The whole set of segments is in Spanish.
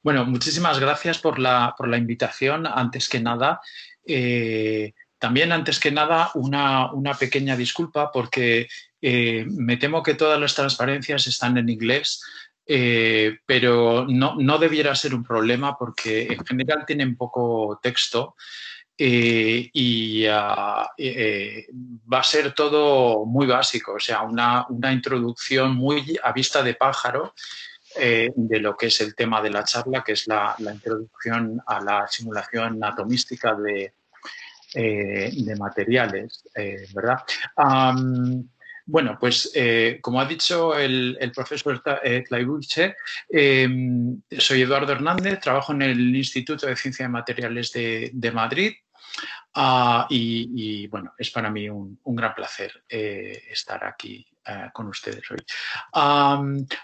Bueno, muchísimas gracias por la invitación. Antes que nada, también antes que nada, una pequeña disculpa porque me temo que todas las transparencias están en inglés, pero no debiera ser un problema porque en general tienen poco texto va a ser todo muy básico, o sea, una introducción muy a vista de pájaro de lo que es el tema de la charla, que es la introducción a la simulación atomística de materiales, ¿verdad? Bueno, pues como ha dicho el profesor Tlaibuche, soy Eduardo Hernández, trabajo en el Instituto de Ciencia de Materiales de Madrid. Bueno, es para mí un gran placer estar aquí con ustedes hoy.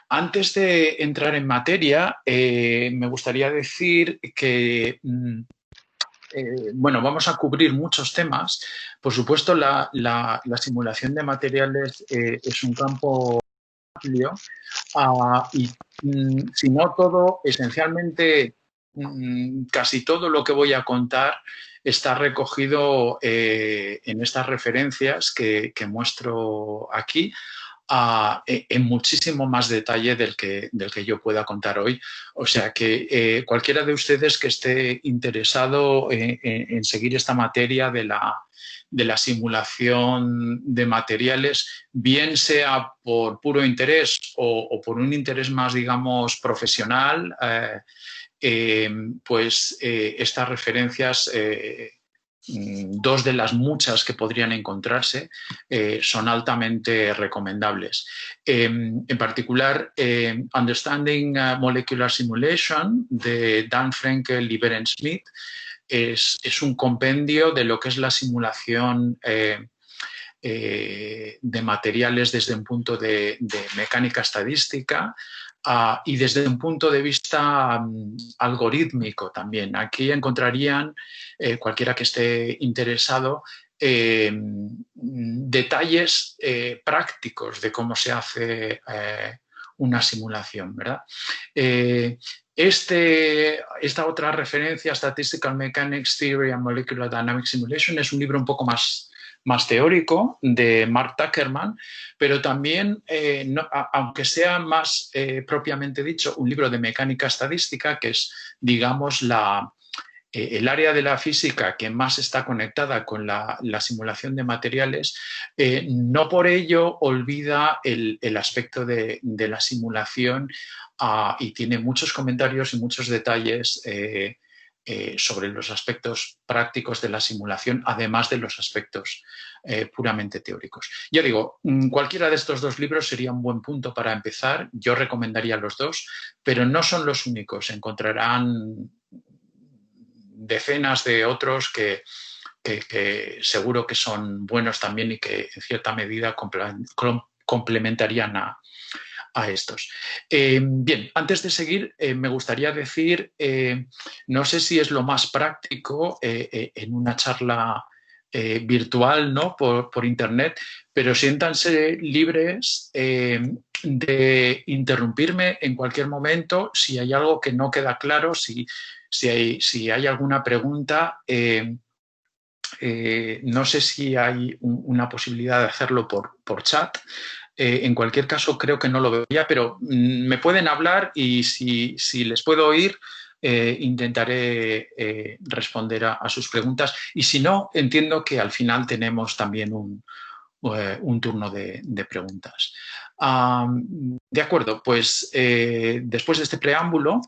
Antes de entrar en materia, me gustaría decir que bueno, vamos a cubrir muchos temas. Por supuesto, la simulación de materiales es un campo amplio si no todo, esencialmente casi todo lo que voy a contar está recogido en estas referencias que muestro aquí en muchísimo más detalle del que yo pueda contar hoy. O sea que cualquiera de ustedes que esté interesado en seguir esta materia de la simulación de materiales, bien sea por puro interés o por un interés más, digamos, profesional, pues estas referencias dos de las muchas que podrían encontrarse son altamente recomendables. En particular, Understanding Molecular Simulation de Dan Frenkel y Beren Smith es un compendio de lo que es la simulación de materiales desde un punto de mecánica estadística y desde un punto de vista algorítmico también. Aquí encontrarían, cualquiera que esté interesado, detalles prácticos de cómo se hace una simulación, ¿verdad? Esta otra referencia, Statistical Mechanics Theory and Molecular Dynamics Simulation, es un libro un poco más teórico de Mark Tuckerman, pero también, aunque sea más propiamente dicho, un libro de mecánica estadística, que es, digamos, el área de la física que más está conectada con la simulación de materiales, no por ello olvida el aspecto de la simulación y tiene muchos comentarios y muchos detalles sobre los aspectos prácticos de la simulación, además de los aspectos puramente teóricos. Ya digo, cualquiera de estos dos libros sería un buen punto para empezar. Yo recomendaría los dos, pero no son los únicos. Encontrarán decenas de otros que seguro que son buenos también y que en cierta medida complementarían a estos. Bien, antes de seguir, me gustaría decir, no sé si es lo más práctico en una charla virtual, ¿no? por internet, pero siéntanse libres de interrumpirme en cualquier momento si hay algo que no queda claro, si hay alguna pregunta. No sé si hay una posibilidad de hacerlo por chat. En cualquier caso, creo que no lo veía, pero me pueden hablar y si les puedo oír, intentaré responder a sus preguntas. Y si no, entiendo que al final tenemos también un turno de preguntas. De acuerdo, pues después de este preámbulo,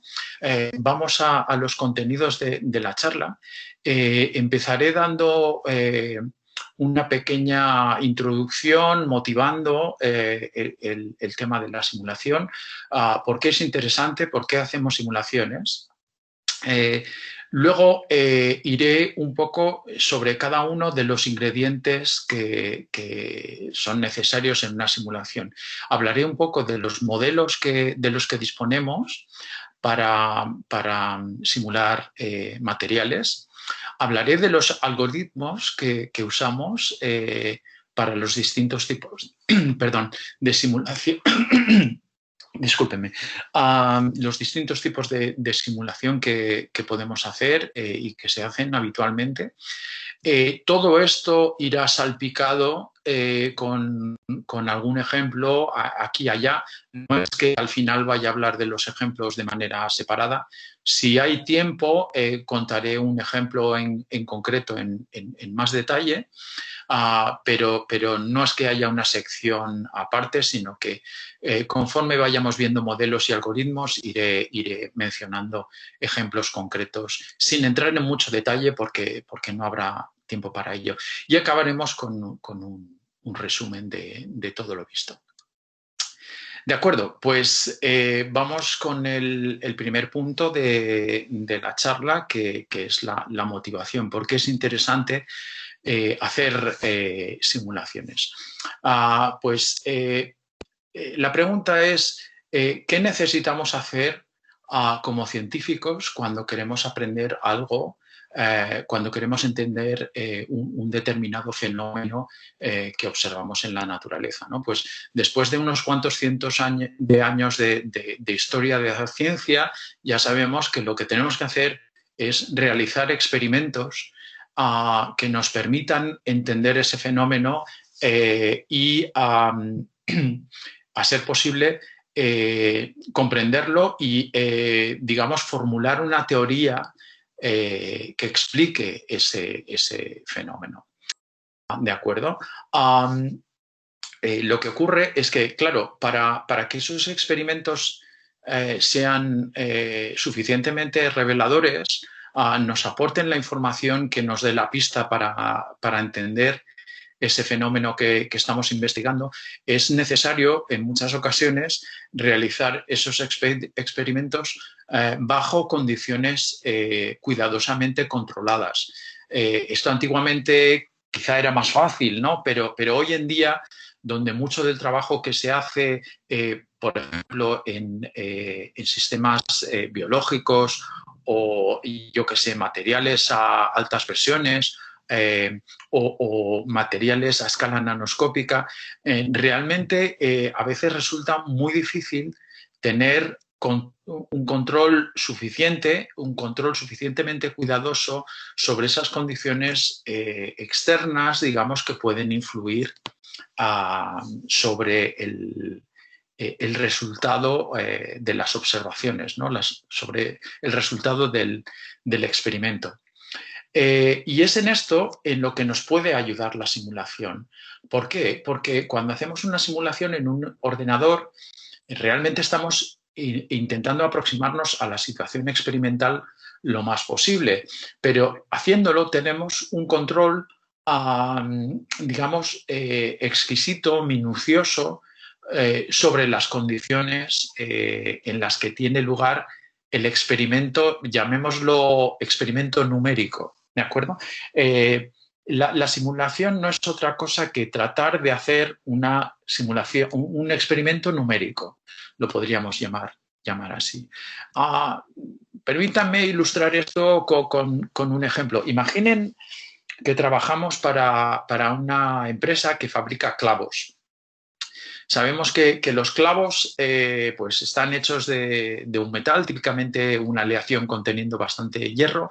vamos a los contenidos de la charla. Empezaré dando una pequeña introducción motivando el tema de la simulación, por qué es interesante, por qué hacemos simulaciones. Luego iré un poco sobre cada uno de los ingredientes que son necesarios en una simulación. Hablaré un poco de los modelos de los que disponemos para simular materiales. Hablaré de los algoritmos que usamos para los distintos tipos perdón, de simulación. discúlpeme, los distintos tipos de simulación que podemos hacer y que se hacen habitualmente. Todo esto irá salpicado con algún ejemplo aquí y allá. No es que al final vaya a hablar de los ejemplos de manera separada. Si hay tiempo, contaré un ejemplo en concreto en más detalle. Pero no es que haya una sección aparte, sino que conforme vayamos viendo modelos y algoritmos, iré mencionando ejemplos concretos sin entrar en mucho detalle porque no habrá tiempo para ello. Y acabaremos con un resumen de todo lo visto. De acuerdo, pues vamos con el primer punto de la charla, que es la motivación. ¿Por qué es interesante hacer simulaciones? La pregunta es, ¿qué necesitamos hacer como científicos cuando queremos aprender algo, cuando queremos entender un determinado fenómeno que observamos en la naturaleza, ¿no? Pues después de unos cuantos cientos de años de historia de la ciencia, ya sabemos que lo que tenemos que hacer es realizar experimentos que nos permitan entender ese fenómeno y a ser posible comprenderlo y, digamos, formular una teoría que explique ese fenómeno. ¿De acuerdo? Lo que ocurre es que, claro, para que esos experimentos sean suficientemente reveladores, nos aporten la información que nos dé la pista para entender ese fenómeno que estamos investigando, es necesario en muchas ocasiones realizar esos experimentos bajo condiciones cuidadosamente controladas. Esto antiguamente quizá era más fácil, ¿no? Pero hoy en día, donde mucho del trabajo que se hace, por ejemplo, en sistemas biológicos o, yo qué sé, materiales a altas presiones, o materiales a escala nanoscópica, realmente a veces resulta muy difícil tener un control suficiente, un control suficientemente cuidadoso sobre esas condiciones externas, digamos, que pueden influir sobre el resultado de las observaciones, ¿no? Sobre el resultado del experimento. Y es en esto en lo que nos puede ayudar la simulación. ¿Por qué? Porque cuando hacemos una simulación en un ordenador, realmente estamos intentando aproximarnos a la situación experimental lo más posible, pero haciéndolo tenemos un control, digamos, exquisito, minucioso, sobre las condiciones en las que tiene lugar el experimento, llamémoslo experimento numérico. ¿De acuerdo? La simulación no es otra cosa que tratar de hacer una simulación, un experimento numérico, lo podríamos llamar así. Permítanme ilustrar esto con un ejemplo. Imaginen que trabajamos para una empresa que fabrica clavos. Sabemos que los clavos pues están hechos de un metal, típicamente una aleación conteniendo bastante hierro,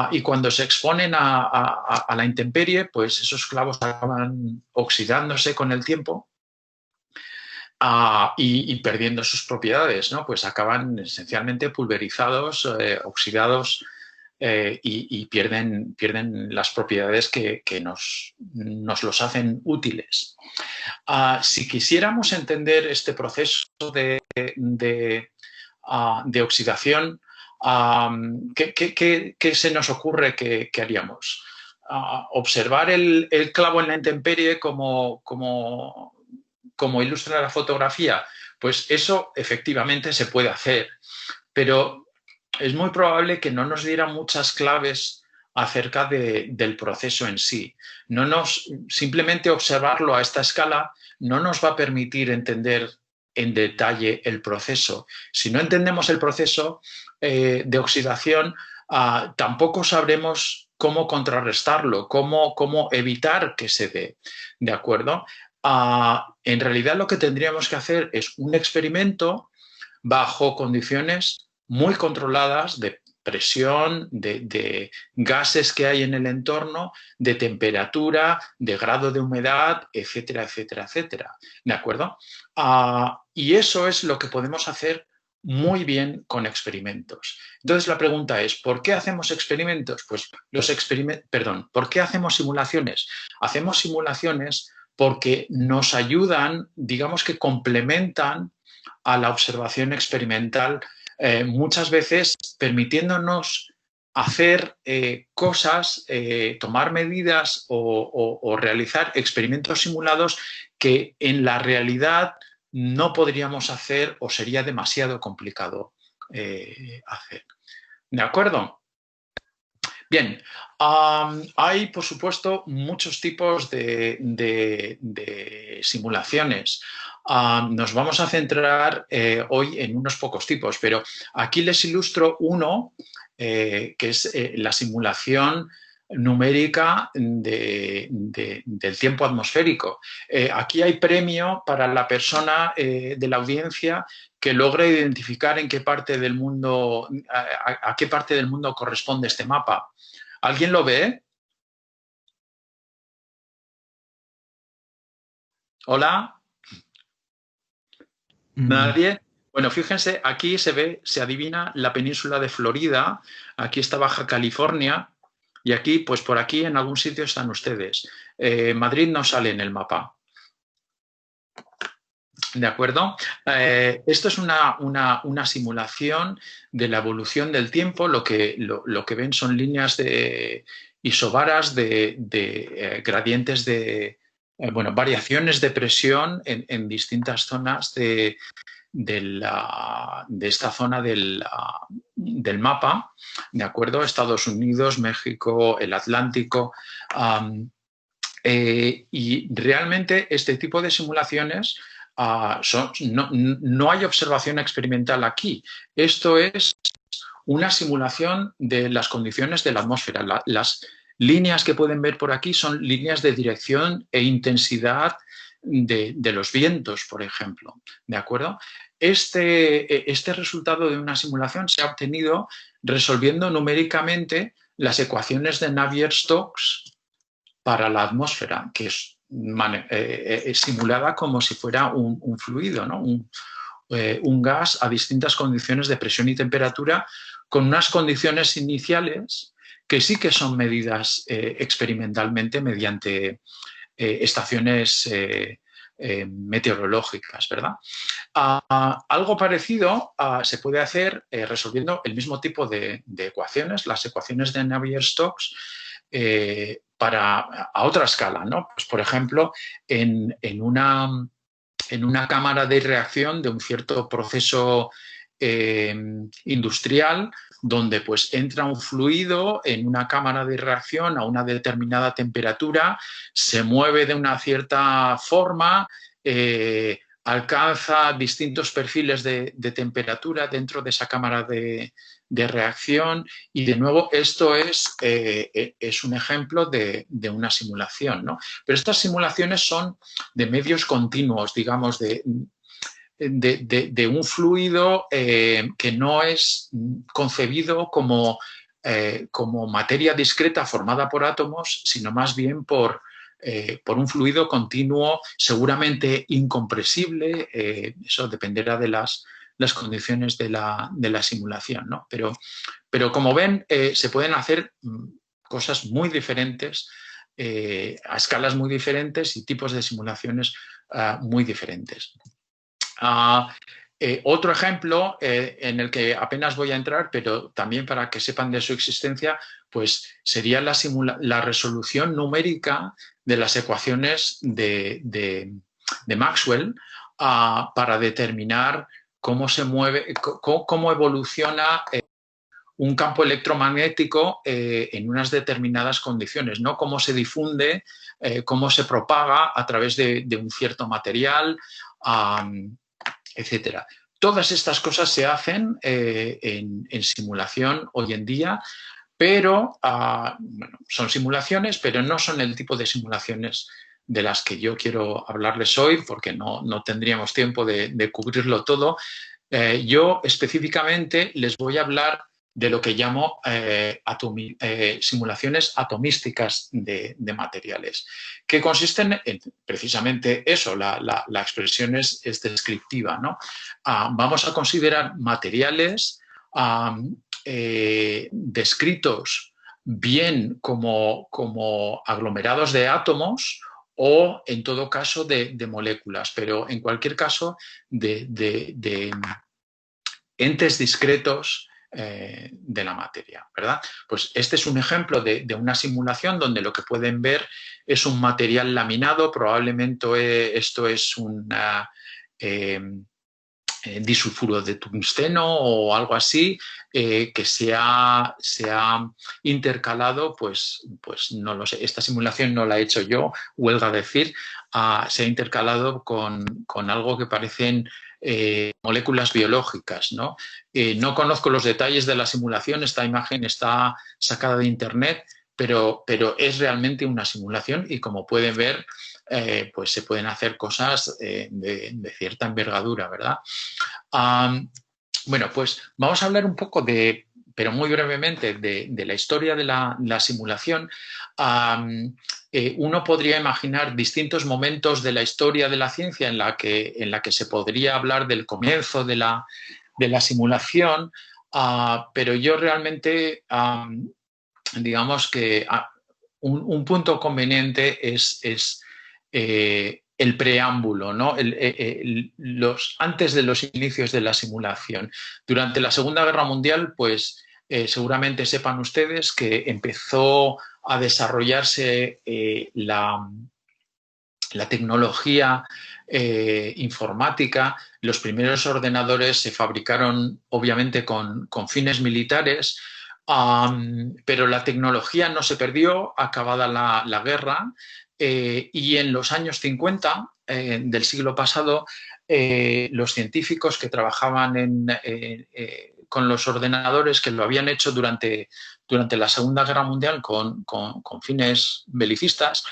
y cuando se exponen a la intemperie, pues esos clavos acaban oxidándose con el tiempo y perdiendo sus propiedades, ¿no? Pues acaban esencialmente pulverizados, oxidados, y pierden las propiedades que nos los hacen útiles. Si quisiéramos entender este proceso de oxidación, ¿qué se nos ocurre que haríamos? Observar el clavo en la intemperie como ilustra la fotografía, pues eso efectivamente se puede hacer, pero es muy probable que no nos diera muchas claves acerca del proceso en sí. Simplemente observarlo a esta escala no nos va a permitir entender en detalle el proceso. Si no entendemos el proceso de oxidación, tampoco sabremos cómo contrarrestarlo, cómo evitar que se dé. ¿De acuerdo? en realidad lo que tendríamos que hacer es un experimento bajo condiciones muy controladas de presión, de gases que hay en el entorno, de temperatura, de grado de humedad, etcétera, etcétera, etcétera. ¿De acuerdo? Y eso es lo que podemos hacer muy bien con experimentos. Entonces la pregunta es, ¿por qué hacemos experimentos? Pues ¿por qué hacemos simulaciones? Hacemos simulaciones porque nos ayudan, digamos que complementan a la observación experimental, muchas veces permitiéndonos hacer cosas, tomar medidas o realizar experimentos simulados que en la realidad no podríamos hacer o sería demasiado complicado hacer. ¿De acuerdo? Bien, hay por supuesto muchos tipos de simulaciones. Nos vamos a centrar hoy en unos pocos tipos, pero aquí les ilustro uno que es la simulación numérica del tiempo atmosférico. Aquí hay premio para la persona de la audiencia que logra identificar en qué parte del mundo, a qué parte del mundo corresponde este mapa. ¿Alguien lo ve? ¿Hola? Mm, ¿Nadie? Bueno, fíjense, aquí se ve, se adivina la península de Florida, aquí está Baja California y aquí, pues por aquí en algún sitio están ustedes. Madrid no sale en el mapa. ¿De acuerdo? Esto es una simulación de la evolución del tiempo. Lo que ven son líneas de isobaras de gradientes bueno, variaciones de presión en distintas zonas de esta zona del mapa, ¿de acuerdo? Estados Unidos, México, el Atlántico. Y realmente este tipo de simulaciones no hay observación experimental aquí. Esto es una simulación de las condiciones de la atmósfera. Las líneas que pueden ver por aquí son líneas de dirección e intensidad de los vientos, por ejemplo. ¿De acuerdo? Este resultado de una simulación se ha obtenido resolviendo numéricamente las ecuaciones de Navier-Stokes para la atmósfera, que es simulada como si fuera un fluido, ¿no? Un gas a distintas condiciones de presión y temperatura, con unas condiciones iniciales que sí que son medidas experimentalmente mediante estaciones meteorológicas, ¿verdad? Algo parecido se puede hacer resolviendo el mismo tipo de ecuaciones, las ecuaciones de Navier-Stokes, a otra escala, ¿no? Pues, por ejemplo, en una cámara de reacción de un cierto proceso industrial, donde pues entra un fluido en una cámara de reacción a una determinada temperatura, se mueve de una cierta forma, alcanza distintos perfiles de temperatura dentro de esa cámara de reacción y de nuevo esto es un ejemplo de una simulación, ¿no? Pero estas simulaciones son de medios continuos, digamos, de un fluido que no es concebido como materia discreta formada por átomos, sino más bien por un fluido continuo, seguramente incompresible, eso dependerá de las condiciones de la simulación, ¿no? Pero como ven, se pueden hacer cosas muy diferentes, a escalas muy diferentes y tipos de simulaciones muy diferentes. Otro ejemplo en el que apenas voy a entrar, pero también para que sepan de su existencia, pues sería la resolución numérica de las ecuaciones de Maxwell para determinar cómo se mueve, cómo evoluciona un campo electromagnético en unas determinadas condiciones, ¿no? Cómo se difunde, cómo se propaga a través de un cierto material, etcétera. Todas estas cosas se hacen en simulación hoy en día, pero bueno, son simulaciones, pero no son el tipo de simulaciones de las que yo quiero hablarles hoy, porque no tendríamos tiempo de cubrirlo todo. Yo específicamente les voy a hablar de lo que llamo simulaciones atomísticas de materiales, que consisten en precisamente eso, la expresión es descriptiva, ¿no? Vamos a considerar materiales descritos bien como aglomerados de átomos o, en todo caso, de moléculas, pero en cualquier caso de entes discretos de la materia, ¿verdad? Pues este es un ejemplo de una simulación donde lo que pueden ver es un material laminado, probablemente esto es una disulfuro de tungsteno o algo así, que se ha intercalado, pues no lo sé, esta simulación no la he hecho yo, huelga decir, se ha intercalado con algo que parecen moléculas biológicas, ¿no? No conozco los detalles de la simulación, esta imagen está sacada de internet, pero es realmente una simulación y, como pueden ver, pues se pueden hacer cosas de cierta envergadura, ¿verdad? Bueno, pues vamos a hablar un poco pero muy brevemente, de la historia de la simulación. Uno podría imaginar distintos momentos de la historia de la ciencia en la que se podría hablar del comienzo de la simulación, pero yo realmente, digamos que un punto conveniente es el preámbulo, ¿no? Antes de los inicios de la simulación. Durante la Segunda Guerra Mundial, pues seguramente sepan ustedes que empezó a desarrollarse la tecnología informática. Los primeros ordenadores se fabricaron obviamente con fines militares, pero la tecnología no se perdió acabada la guerra, y en los años 50 del siglo pasado, los científicos que trabajaban con los ordenadores, que lo habían hecho durante la Segunda Guerra Mundial con fines belicistas,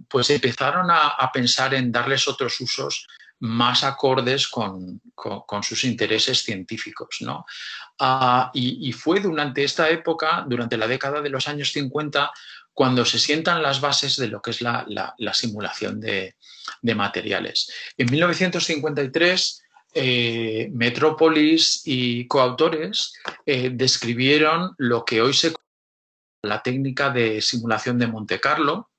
pues empezaron a pensar en darles otros usos más acordes con sus intereses científicos, ¿no? Y fue durante esta época, durante la década de los años 50, cuando se sientan las bases de lo que es la simulación de materiales. En 1953, Metropolis y coautores describieron lo que hoy se conoce como la técnica de simulación de Monte Carlo,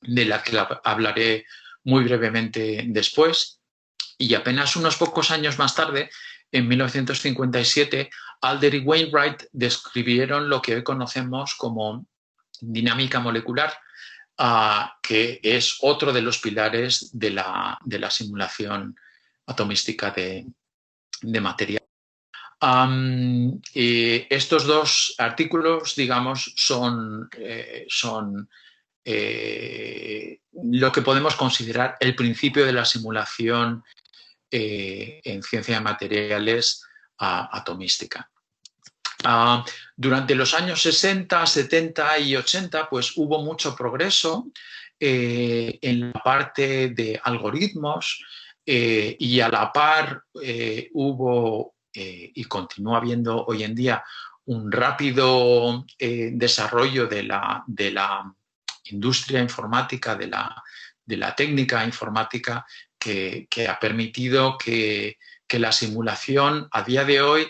de la que hablaré muy brevemente después. Y apenas unos pocos años más tarde, en 1957, Alder y Wainwright describieron lo que hoy conocemos como dinámica molecular, que es otro de los pilares de la simulación atomística de materia. Estos dos artículos, digamos, son lo que podemos considerar el principio de la simulación en ciencia de materiales atomística. Durante los años 60, 70 y 80, pues hubo mucho progreso en la parte de algoritmos, y a la par hubo y continúa habiendo hoy en día un rápido desarrollo de la industria informática, de la técnica informática, que ha permitido que la simulación a día de hoy,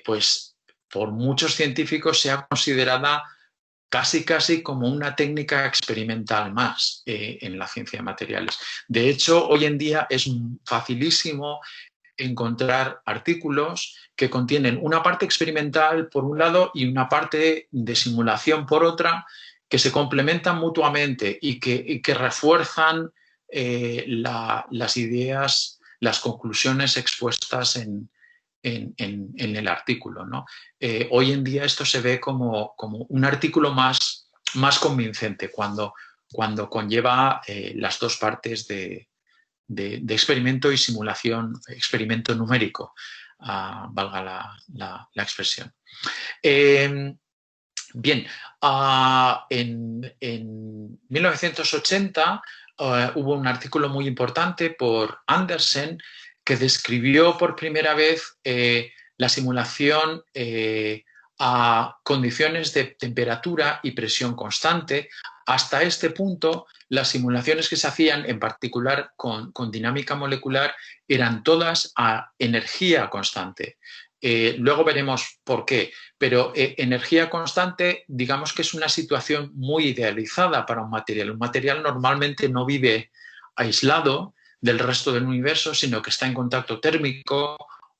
pues por muchos científicos, sea considerada casi como una técnica experimental más en la ciencia de materiales. De hecho, hoy en día es facilísimo encontrar artículos que contienen una parte experimental por un lado y una parte de simulación por otra, que se complementan mutuamente y que refuerzan las ideas, las conclusiones expuestas en el artículo, ¿no? Hoy en día esto se ve como un artículo más convincente cuando conlleva las dos partes de experimento y simulación, experimento numérico, valga la expresión. Bien, en 1980 hubo un artículo muy importante por Andersen que describió por primera vez la simulación a condiciones de temperatura y presión constante. Hasta este punto, las simulaciones que se hacían, en particular con dinámica molecular, eran todas a energía constante. Luego veremos por qué, pero energía constante, digamos que es una situación muy idealizada para un material. Un material normalmente no vive aislado del resto del universo, sino que está en contacto térmico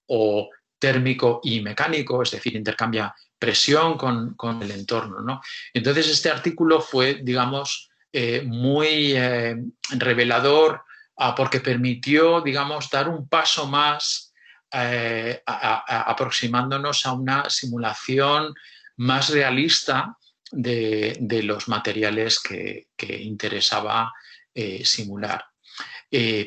o térmico y mecánico, es decir, intercambia presión con el entorno, ¿no? Entonces, este artículo fue, digamos, muy revelador porque permitió, digamos, dar un paso más aproximándonos a una simulación más realista de los materiales que interesaba simular.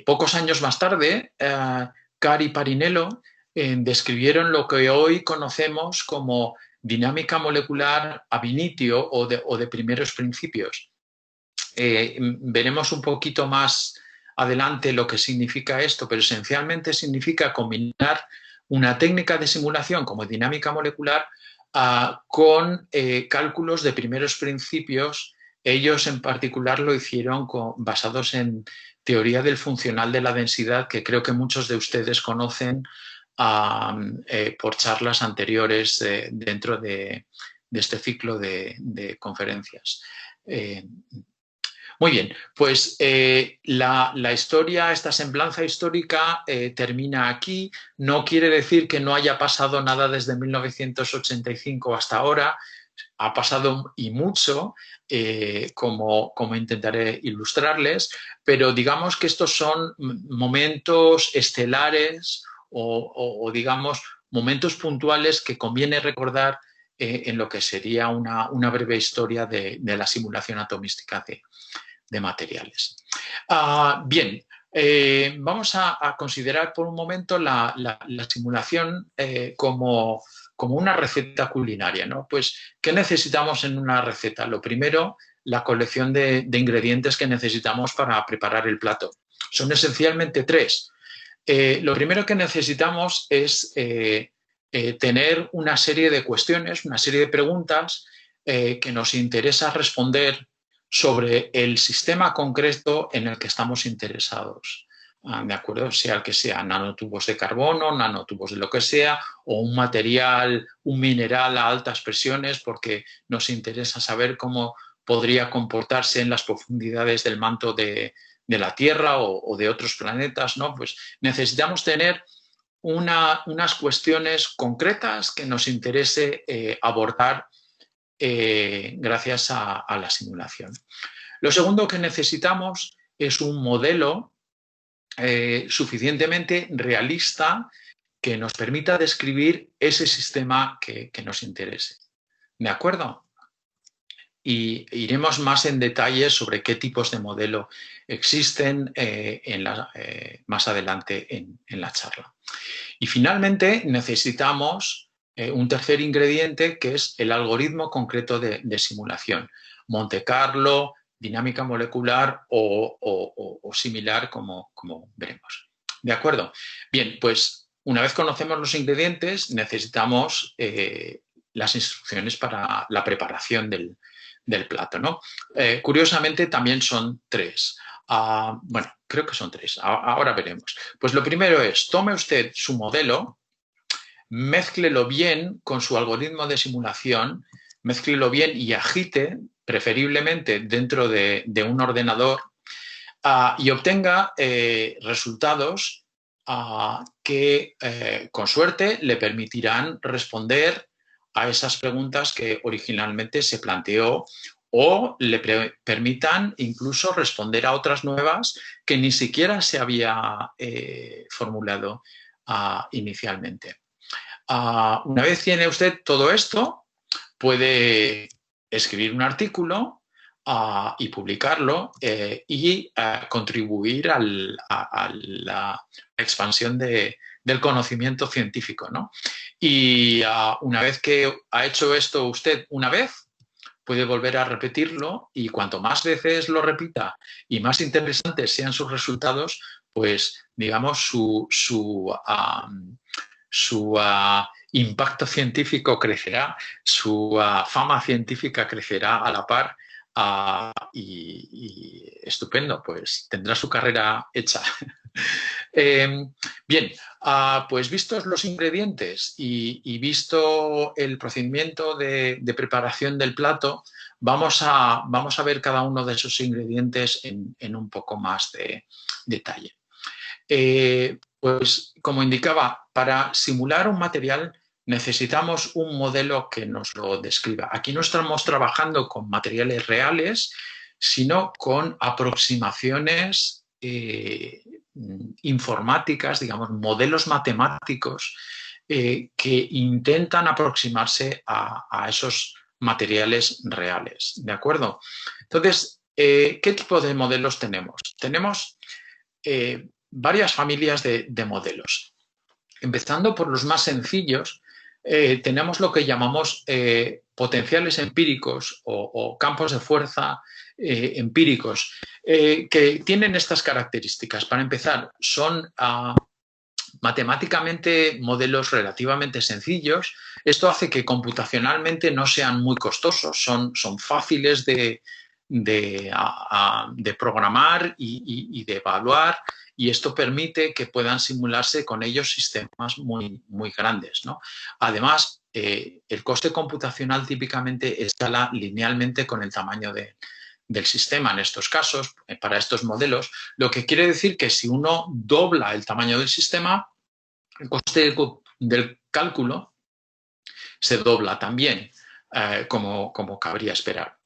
Pocos años más tarde, Carr y Parinello describieron lo que hoy conocemos como dinámica molecular ab initio o de primeros principios. Veremos un poquito más adelante lo que significa esto, pero esencialmente significa combinar una técnica de simulación como dinámica molecular con cálculos de primeros principios. Ellos en particular lo hicieron basados en teoría del funcional de la densidad, que creo que muchos de ustedes conocen por charlas anteriores dentro de este ciclo de conferencias. Muy bien, pues la historia, esta semblanza histórica termina aquí. No quiere decir que no haya pasado nada desde 1985 hasta ahora. Ha pasado y mucho, como intentaré ilustrarles, pero digamos que estos son momentos estelares o digamos, momentos puntuales que conviene recordar en lo que sería una breve historia de la simulación atomística de materiales. Bien, vamos a considerar por un momento la simulación como una receta culinaria, ¿no? Pues, ¿qué necesitamos en una receta? Lo primero, la colección de ingredientes que necesitamos para preparar el plato. Son esencialmente tres. Lo primero que necesitamos es tener una serie de cuestiones, una serie de preguntas que nos interesa responder sobre el sistema concreto en el que estamos interesados. ¿De acuerdo? Sea el que sea, nanotubos de carbono, nanotubos de lo que sea, o un material, un mineral a altas presiones, porque nos interesa saber cómo podría comportarse en las profundidades del manto de la Tierra o de otros planetas, ¿no? Pues necesitamos tener unas cuestiones concretas que nos interese abordar gracias a la simulación. Lo segundo que necesitamos es un modelo suficientemente realista que nos permita describir ese sistema que nos interese. ¿De acuerdo? Y iremos más en detalle sobre qué tipos de modelo existen más adelante en la charla. Y finalmente necesitamos un tercer ingrediente que es el algoritmo concreto de simulación. Monte Carlo, dinámica molecular o similar como veremos. ¿De acuerdo? Bien, pues una vez conocemos los ingredientes necesitamos las instrucciones para la preparación del plato, ¿no? Curiosamente también son tres. Bueno, creo que son tres. Ahora veremos. Pues lo primero es, tome usted su modelo, mézclelo bien con su algoritmo de simulación, mézclelo bien y agite, preferiblemente dentro de un ordenador, y obtenga resultados que, con suerte, le permitirán responder a esas preguntas que originalmente se planteó o le permitan incluso responder a otras nuevas que ni siquiera se había formulado inicialmente. Una vez tiene usted todo esto, puede escribir un artículo y publicarlo y contribuir a la expansión del conocimiento científico, ¿no? Y una vez que ha hecho esto usted una vez, puede volver a repetirlo y cuanto más veces lo repita y más interesantes sean sus resultados, pues digamos su impacto científico crecerá, su fama científica crecerá a la par. Y estupendo, pues tendrá su carrera hecha. Bien, pues vistos los ingredientes y visto el procedimiento de preparación del plato, vamos a ver cada uno de esos ingredientes en un poco más de detalle. Pues como indicaba, para simular un material necesitamos un modelo que nos lo describa. Aquí no estamos trabajando con materiales reales, sino con aproximaciones informáticas, digamos, modelos matemáticos que intentan aproximarse a esos materiales reales. ¿De acuerdo? Entonces, ¿qué tipo de modelos tenemos? Tenemos varias familias de modelos. Empezando por los más sencillos, tenemos lo que llamamos potenciales empíricos o campos de fuerza empíricos, que tienen estas características. Para empezar, son matemáticamente modelos relativamente sencillos. Esto hace que computacionalmente no sean muy costosos, son fáciles de programar y de evaluar, y esto permite que puedan simularse con ellos sistemas muy, muy grandes, ¿no? Además, el coste computacional típicamente escala linealmente con el tamaño del sistema en estos casos, para estos modelos, lo que quiere decir que si uno dobla el tamaño del sistema, el coste del cálculo se dobla también, como cabría esperar.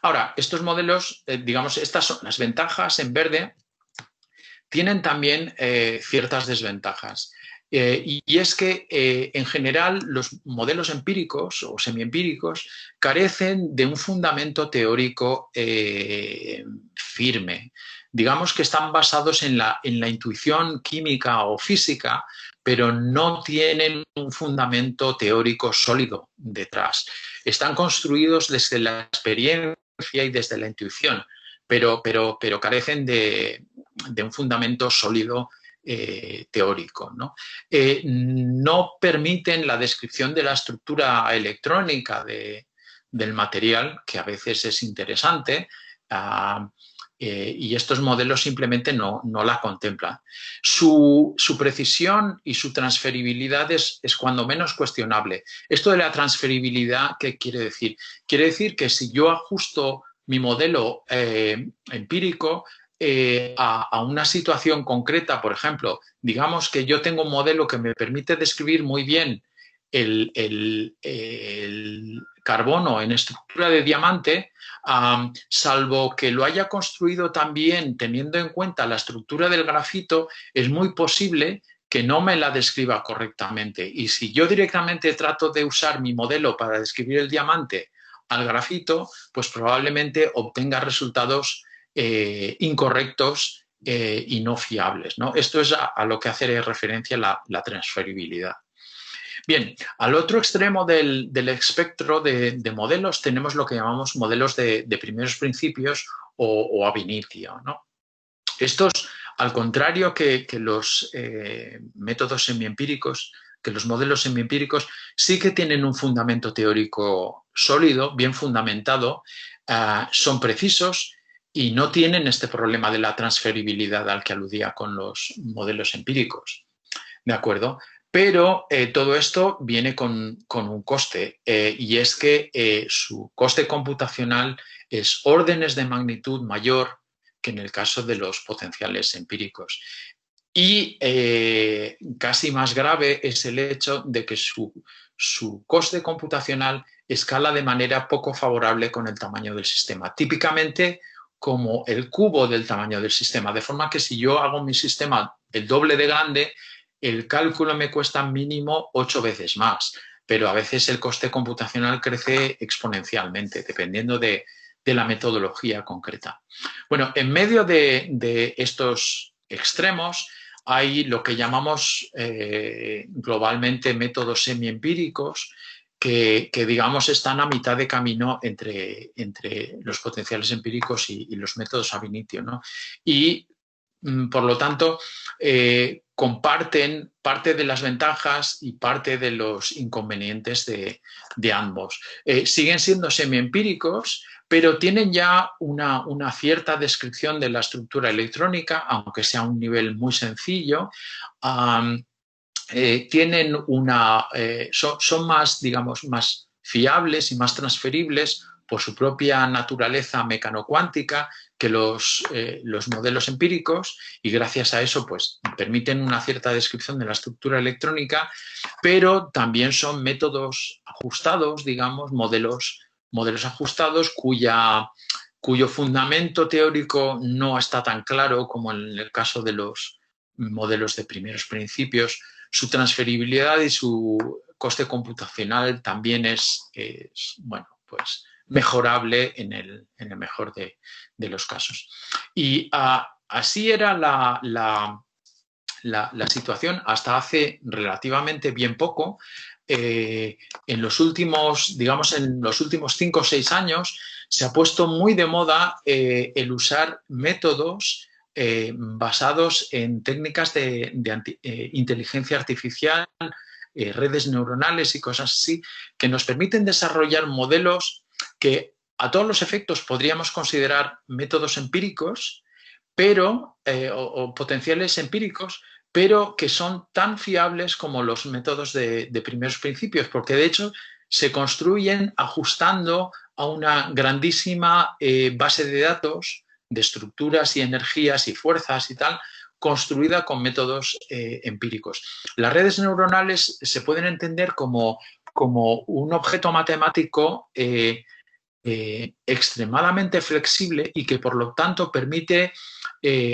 Ahora, estos modelos, digamos, estas son las ventajas en verde, tienen también ciertas desventajas. Y es que, en general, los modelos empíricos o semiempíricos carecen de un fundamento teórico firme. Digamos que están basados en la intuición química o física, pero no tienen un fundamento teórico sólido detrás. Están construidos desde la experiencia y desde la intuición, pero carecen de un fundamento sólido teórico, ¿no? No permiten la descripción de la estructura electrónica del material, que a veces es interesante, y estos modelos simplemente no la contemplan. Su precisión y su transferibilidad es cuando menos cuestionable. Esto de la transferibilidad, ¿qué quiere decir? Quiere decir que si yo ajusto mi modelo empírico a una situación concreta, por ejemplo, digamos que yo tengo un modelo que me permite describir muy bien el carbono en estructura de diamante, salvo que lo haya construido también teniendo en cuenta la estructura del grafito, es muy posible que no me la describa correctamente. Y si yo directamente trato de usar mi modelo para describir el diamante al grafito, pues probablemente obtenga resultados incorrectos y no fiables, ¿no? Esto es a lo que hace referencia la transferibilidad. Bien, al otro extremo del espectro de modelos tenemos lo que llamamos modelos de primeros principios o ab initio, ¿no? Estos, al contrario que los métodos semiempíricos, que los modelos semiempíricos, sí que tienen un fundamento teórico sólido, bien fundamentado, son precisos y no tienen este problema de la transferibilidad al que aludía con los modelos empíricos. ¿De acuerdo? Pero todo esto viene con un coste, y es que su coste computacional es órdenes de magnitud mayor que en el caso de los potenciales empíricos. Y casi más grave es el hecho de que su coste computacional escala de manera poco favorable con el tamaño del sistema. Típicamente como el cubo del tamaño del sistema, de forma que si yo hago mi sistema el doble de grande, el cálculo me cuesta mínimo 8 veces más, pero a veces el coste computacional crece exponencialmente, dependiendo de la metodología concreta. Bueno, en medio de estos extremos hay lo que llamamos globalmente métodos semiempíricos, que, digamos, están a mitad de camino entre los potenciales empíricos y los métodos ab initio, ¿no? Y, por lo tanto, comparten parte de las ventajas y parte de los inconvenientes de ambos. Siguen siendo semiempíricos, pero tienen ya una cierta descripción de la estructura electrónica, aunque sea a un nivel muy sencillo. Tienen son más, digamos, más fiables y más transferibles por su propia naturaleza mecanocuántica que los modelos empíricos, y gracias a eso pues permiten una cierta descripción de la estructura electrónica, pero también son métodos ajustados, digamos, modelos ajustados cuyo fundamento teórico no está tan claro como en el caso de los modelos de primeros principios. Su transferibilidad y su coste computacional también es bueno, pues mejorable en el mejor de los casos. Y así era la situación hasta hace relativamente bien poco. En los últimos, digamos, en los últimos 5 o 6 años se ha puesto muy de moda el usar métodos basados en técnicas de inteligencia artificial, redes neuronales y cosas así, que nos permiten desarrollar modelos que a todos los efectos podríamos considerar métodos empíricos, pero, o potenciales empíricos, pero que son tan fiables como los métodos de primeros principios, porque de hecho se construyen ajustando a una grandísima base de datos de estructuras y energías y fuerzas y tal, construida con métodos empíricos. Las redes neuronales se pueden entender como un objeto matemático extremadamente flexible y que por lo tanto permite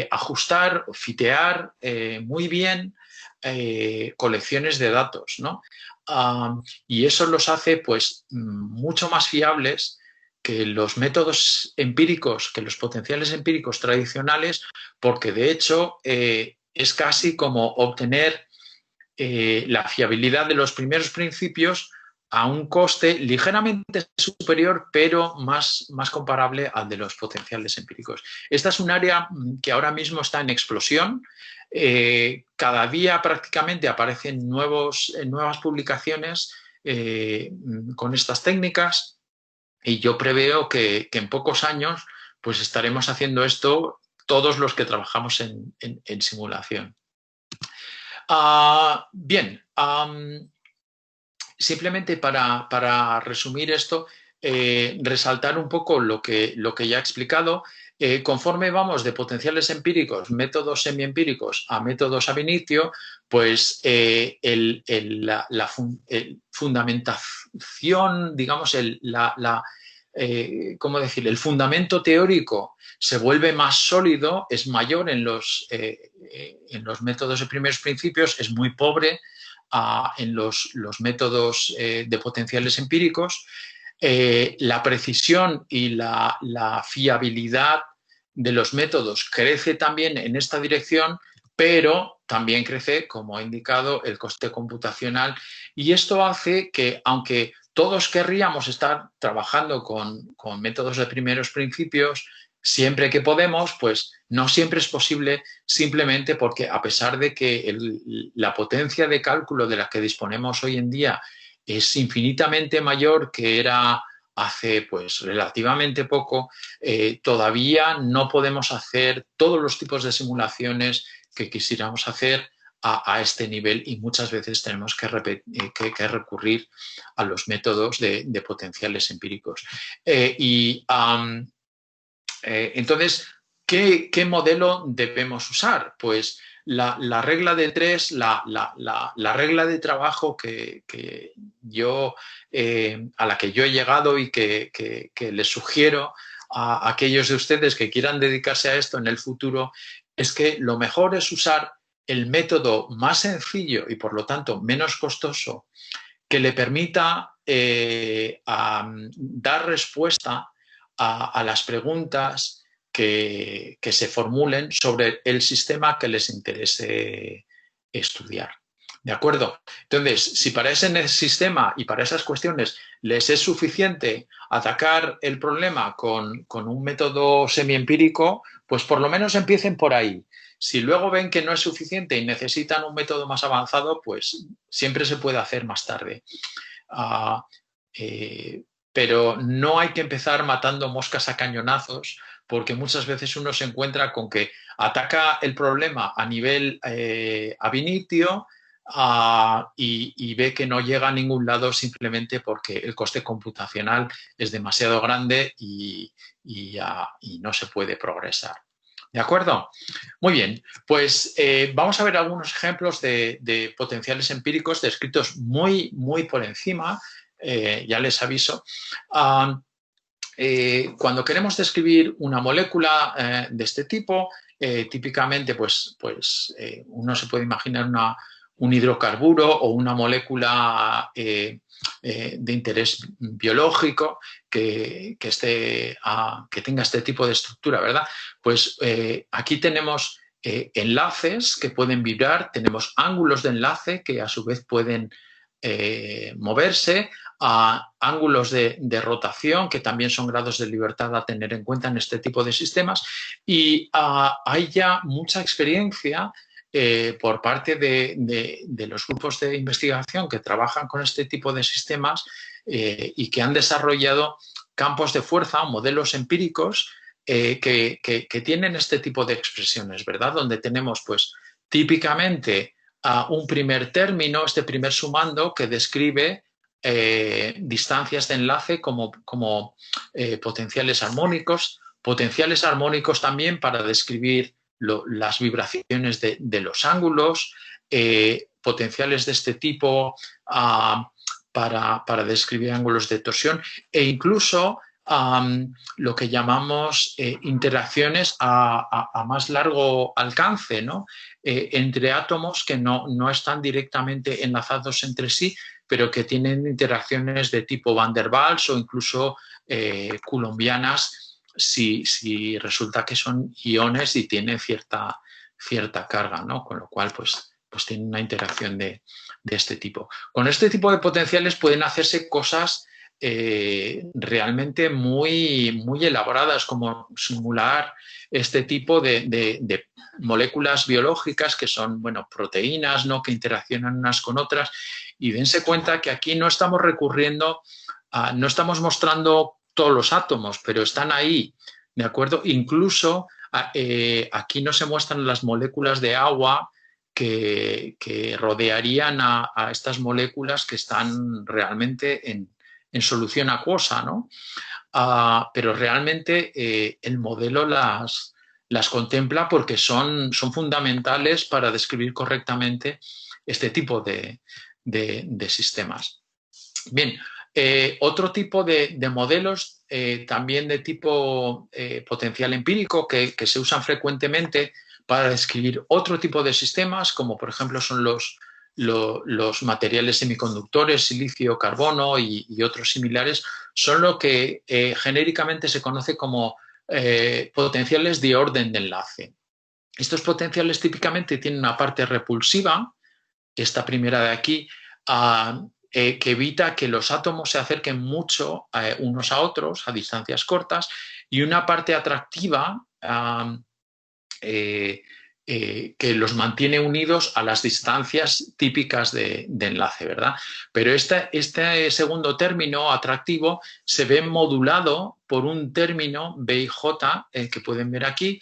ajustar, fitear muy bien colecciones de datos, ¿no? Y eso los hace pues mucho más fiables que los métodos empíricos, que los potenciales empíricos tradicionales, porque de hecho es casi como obtener la fiabilidad de los primeros principios a un coste ligeramente superior, pero más comparable al de los potenciales empíricos. Esta es un área que ahora mismo está en explosión. Cada día prácticamente aparecen nuevas publicaciones con estas técnicas, y yo preveo que en pocos años pues estaremos haciendo esto todos los que trabajamos en simulación. Bien, simplemente para resumir esto, resaltar un poco lo que ya he explicado. Conforme vamos de potenciales empíricos, métodos semiempíricos a métodos ab initio, pues la fundamentación, digamos, ¿cómo decir? El fundamento teórico se vuelve más sólido, es mayor en los métodos de primeros principios, es muy pobre en los métodos de potenciales empíricos. La precisión y la fiabilidad de los métodos crece también en esta dirección, pero también crece, como he indicado, el coste computacional, y esto hace que, aunque todos querríamos estar trabajando con métodos de primeros principios siempre que podemos, pues no siempre es posible, simplemente porque, a pesar de que la potencia de cálculo de la que disponemos hoy en día es infinitamente mayor que era hace pues relativamente poco, todavía no podemos hacer todos los tipos de simulaciones que quisiéramos hacer a este nivel, y muchas veces tenemos que recurrir a los métodos de potenciales empíricos. Entonces, ¿qué modelo debemos usar? Pues la regla de 3, la regla de trabajo que yo, a la que yo he llegado y que les sugiero a aquellos de ustedes que quieran dedicarse a esto en el futuro, es que lo mejor es usar el método más sencillo y por lo tanto menos costoso, que le permita dar respuesta a las preguntas que se formulen sobre el sistema que les interese estudiar. ¿De acuerdo? Entonces, si para ese sistema y para esas cuestiones les es suficiente atacar el problema con un método semiempírico, pues por lo menos empiecen por ahí. Si luego ven que no es suficiente y necesitan un método más avanzado, pues siempre se puede hacer más tarde. Uh, pero no hay que empezar matando moscas a cañonazos, porque muchas veces uno se encuentra con que ataca el problema a nivel ab initio y ve que no llega a ningún lado simplemente porque el coste computacional es demasiado grande y no se puede progresar. ¿De acuerdo? Muy bien, pues vamos a ver algunos ejemplos de potenciales empíricos descritos muy, muy por encima. Ya les aviso. Cuando queremos describir una molécula de este tipo, típicamente pues uno se puede imaginar un hidrocarburo o una molécula de interés biológico que tenga este tipo de estructura, ¿verdad? Pues aquí tenemos enlaces que pueden vibrar, tenemos ángulos de enlace que a su vez pueden moverse, a ángulos de rotación, que también son grados de libertad a tener en cuenta en este tipo de sistemas, y hay ya mucha experiencia por parte de los grupos de investigación que trabajan con este tipo de sistemas y que han desarrollado campos de fuerza o modelos empíricos que tienen este tipo de expresiones, ¿verdad? Donde tenemos, pues, típicamente un primer término, este primer sumando, que describe distancias de enlace como potenciales armónicos también para describir las vibraciones de los ángulos, potenciales de este tipo para describir ángulos de torsión e incluso lo que llamamos interacciones a más largo alcance, ¿no? Entre átomos que no están directamente enlazados entre sí, pero que tienen interacciones de tipo Van der Waals o incluso coulombianas si resulta que son iones y tienen cierta carga, ¿no? Con lo cual, pues tienen una interacción de este tipo. Con este tipo de potenciales pueden hacerse cosas realmente muy, muy elaboradas, como simular este tipo de moléculas biológicas que son, bueno, proteínas, ¿no?, que interaccionan unas con otras, y dense cuenta que aquí no estamos recurriendo no estamos mostrando todos los átomos, pero están ahí, ¿de acuerdo? Incluso aquí no se muestran las moléculas de agua que rodearían a estas moléculas que están realmente en solución acuosa, ¿no? Pero realmente el modelo las contempla porque son fundamentales para describir correctamente este tipo de sistemas. Bien, otro tipo de modelos también de tipo potencial empírico que se usan frecuentemente para describir otro tipo de sistemas, como por ejemplo son los materiales semiconductores, silicio, carbono y otros similares, son lo que genéricamente se conoce como potenciales de orden de enlace. Estos potenciales típicamente tienen una parte repulsiva, esta primera de aquí, que evita que los átomos se acerquen mucho unos a otros a distancias cortas, y una parte atractiva que los mantiene unidos a las distancias típicas de enlace, ¿verdad? Pero este segundo término atractivo se ve modulado por un término B y J, que pueden ver aquí,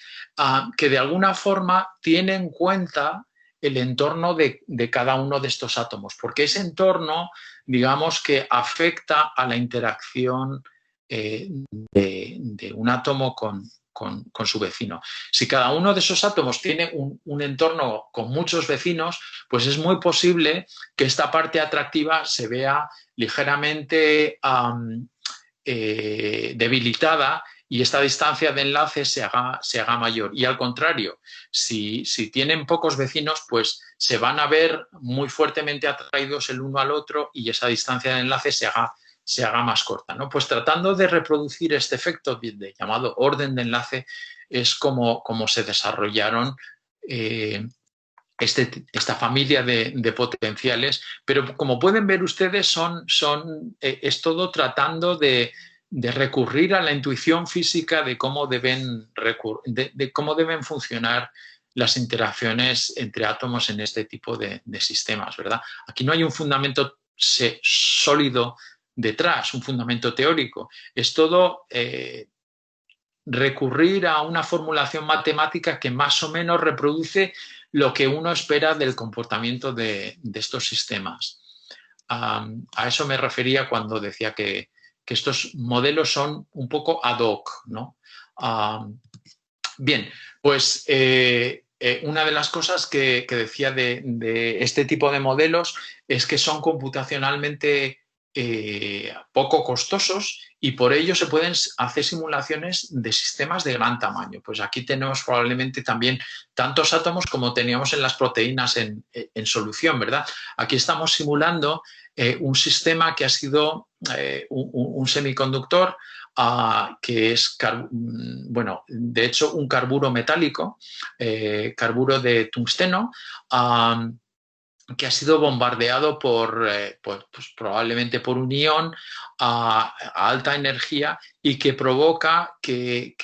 que de alguna forma tiene en cuenta el entorno de cada uno de estos átomos, porque ese entorno, digamos, que afecta a la interacción de un átomo con su vecino. Si cada uno de esos átomos tiene un entorno con muchos vecinos, pues es muy posible que esta parte atractiva se vea ligeramente debilitada y esta distancia de enlace se haga mayor. Y al contrario, si tienen pocos vecinos, pues se van a ver muy fuertemente atraídos el uno al otro y esa distancia de enlace se haga más corta, ¿no? Pues tratando de reproducir este efecto llamado orden de enlace es como se desarrollaron esta familia de potenciales, pero como pueden ver ustedes, es todo tratando de recurrir a la intuición física de cómo de cómo deben funcionar las interacciones entre átomos en este tipo de sistemas, ¿verdad? Aquí no hay un fundamento sólido detrás, un fundamento teórico. Es todo recurrir a una formulación matemática que más o menos reproduce lo que uno espera del comportamiento de estos sistemas. A eso me refería cuando decía que estos modelos son un poco ad hoc, ¿no? Bien, pues una de las cosas que decía de este tipo de modelos es que son computacionalmente poco costosos y por ello se pueden hacer simulaciones de sistemas de gran tamaño. Pues aquí tenemos probablemente también tantos átomos como teníamos en las proteínas en solución, ¿verdad? Aquí estamos simulando un sistema que ha sido un semiconductor que es, bueno, de hecho, un carburo metálico, carburo de tungsteno, que ha sido bombardeado pues probablemente por un ion a alta energía y que provoca que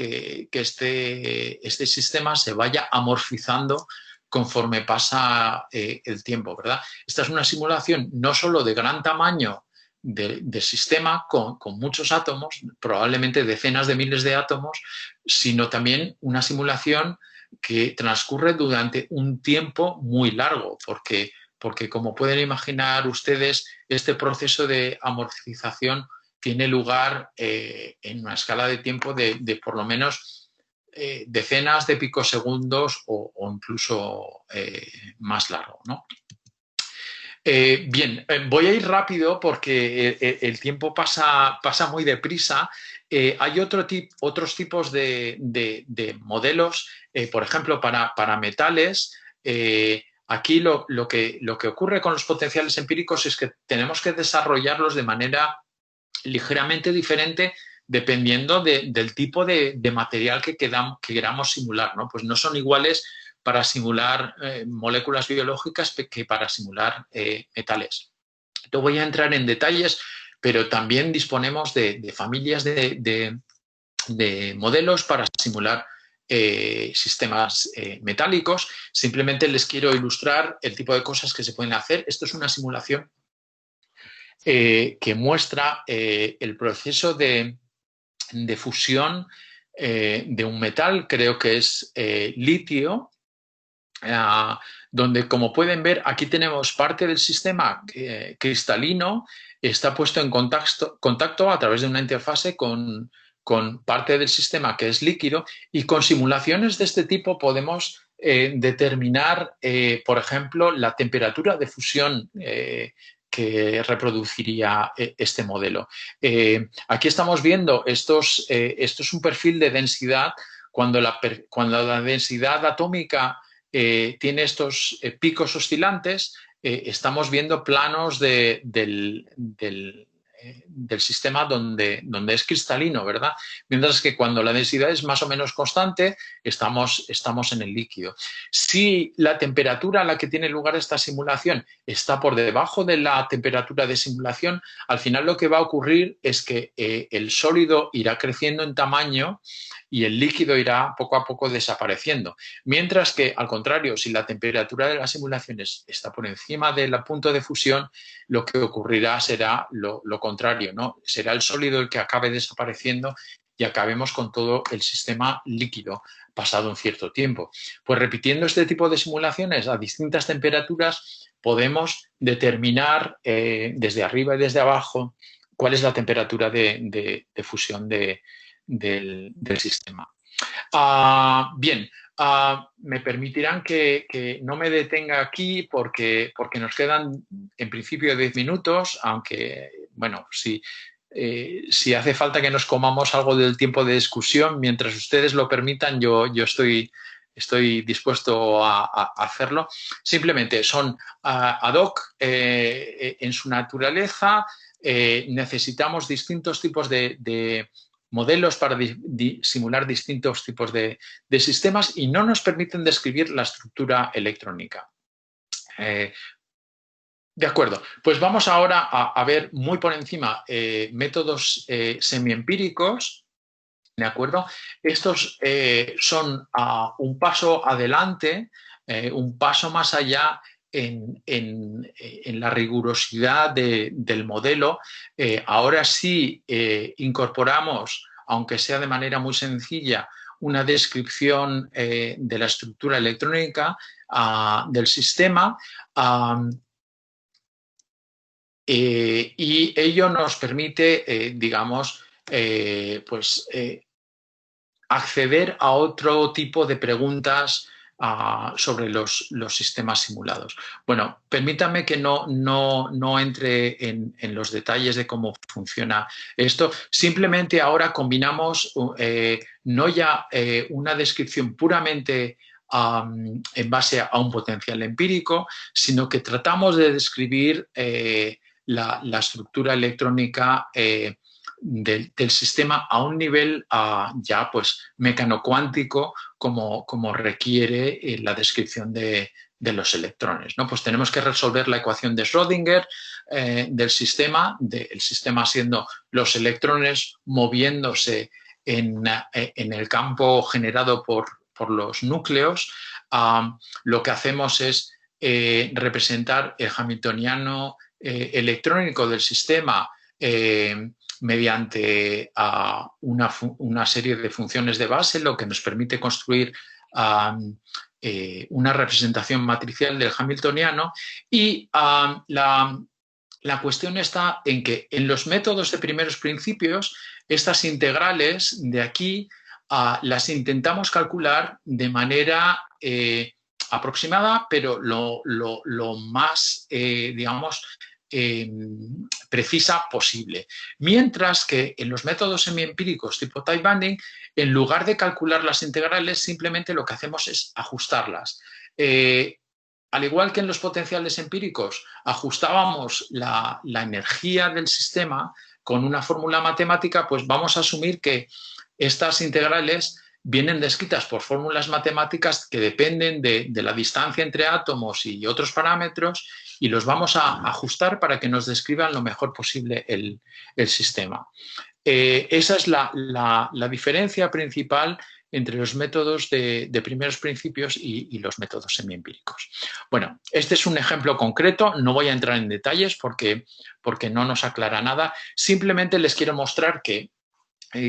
este sistema se vaya amorfizando conforme pasa el tiempo, ¿verdad? Esta es una simulación no solo de gran tamaño de sistema con muchos átomos, probablemente decenas de miles de átomos, sino también una simulación que transcurre durante un tiempo muy largo, porque como pueden imaginar ustedes, este proceso de amortización tiene lugar en una escala de tiempo de por lo menos decenas de picosegundos o incluso más largo, ¿no? Bien, voy a ir rápido porque el tiempo pasa muy deprisa. Hay otros tipos de modelos, por ejemplo, para metales. Aquí lo que ocurre con los potenciales empíricos es que tenemos que desarrollarlos de manera ligeramente diferente dependiendo del tipo de material que queramos simular, ¿no? Pues no son iguales para simular moléculas biológicas que para simular metales. No voy a entrar en detalles, pero también disponemos de familias de modelos para simular sistemas metálicos. Simplemente les quiero ilustrar el tipo de cosas que se pueden hacer. Esto es una simulación que muestra el proceso de fusión de un metal, creo que es litio, donde, como pueden ver, aquí tenemos parte del sistema cristalino, está puesto en contacto a través de una interfase con parte del sistema que es líquido, y con simulaciones de este tipo podemos determinar, por ejemplo, la temperatura de fusión que reproduciría este modelo. Aquí estamos viendo, esto es un perfil de densidad, cuando la densidad atómica tiene estos picos oscilantes, estamos viendo planos del sistema donde es cristalino, ¿verdad? Mientras que cuando la densidad es más o menos constante, estamos en el líquido. Si la temperatura a la que tiene lugar esta simulación está por debajo de la temperatura de simulación, al final lo que va a ocurrir es que el sólido irá creciendo en tamaño y el líquido irá poco a poco desapareciendo. Mientras que, al contrario, si la temperatura de las simulaciones está por encima del punto de fusión, lo que ocurrirá será lo contrario, ¿no? Será el sólido el que acabe desapareciendo y acabemos con todo el sistema líquido pasado un cierto tiempo. Pues repitiendo este tipo de simulaciones a distintas temperaturas, podemos determinar desde arriba y desde abajo cuál es la temperatura de fusión del sistema. Bien, me permitirán que no me detenga aquí porque nos quedan en principio 10 minutos, aunque, bueno, si hace falta que nos comamos algo del tiempo de discusión, mientras ustedes lo permitan, yo estoy dispuesto a hacerlo. Simplemente son ad hoc en su naturaleza. Necesitamos distintos tipos de modelos para simular distintos tipos de sistemas y no nos permiten describir la estructura electrónica. De acuerdo, pues vamos ahora a ver muy por encima métodos semiempíricos, ¿de acuerdo? Estos son un paso adelante, un paso más allá en la rigurosidad del modelo. Ahora sí incorporamos, aunque sea de manera muy sencilla, una descripción de la estructura electrónica del sistema. Y ello nos permite, digamos, acceder a otro tipo de preguntas sobre los sistemas simulados. Bueno, permítanme que no entre en los detalles de cómo funciona esto. Simplemente ahora combinamos no ya una descripción puramente en base a un potencial empírico, sino que tratamos de describir la estructura electrónica del sistema a un nivel ya pues mecanocuántico como requiere la descripción de los electrones, ¿no? Pues tenemos que resolver la ecuación de Schrödinger del sistema, el sistema siendo los electrones moviéndose en el campo generado por los núcleos. Lo que hacemos es representar el hamiltoniano electrónico del sistema mediante una serie de funciones de base, lo que nos permite construir una representación matricial del hamiltoniano. Y la cuestión está en que en los métodos de primeros principios, estas integrales de aquí las intentamos calcular de manera aproximada, pero lo más, digamos, precisa posible. Mientras que en los métodos semiempíricos tipo type binding, en lugar de calcular las integrales, simplemente lo que hacemos es ajustarlas. Al igual que en los potenciales empíricos, ajustábamos la energía del sistema con una fórmula matemática, pues vamos a asumir que estas integrales vienen descritas por fórmulas matemáticas que dependen de la distancia entre átomos y otros parámetros, y los vamos a ajustar para que nos describan lo mejor posible el sistema. Esa es la diferencia principal entre los métodos de primeros principios y los métodos semiempíricos. Bueno, este es un ejemplo concreto, no voy a entrar en detalles porque no nos aclara nada, simplemente les quiero mostrar que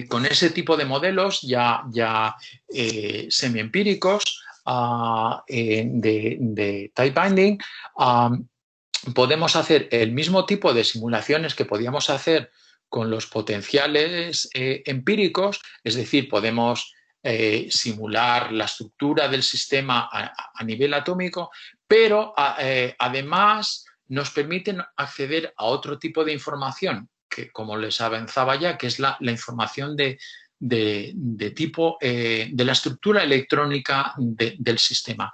con ese tipo de modelos ya semiempíricos de type binding, podemos hacer el mismo tipo de simulaciones que podíamos hacer con los potenciales empíricos, es decir, podemos simular la estructura del sistema a nivel atómico, pero además nos permiten acceder a otro tipo de información que, como les avanzaba ya, que es la información de tipo de la estructura electrónica del sistema.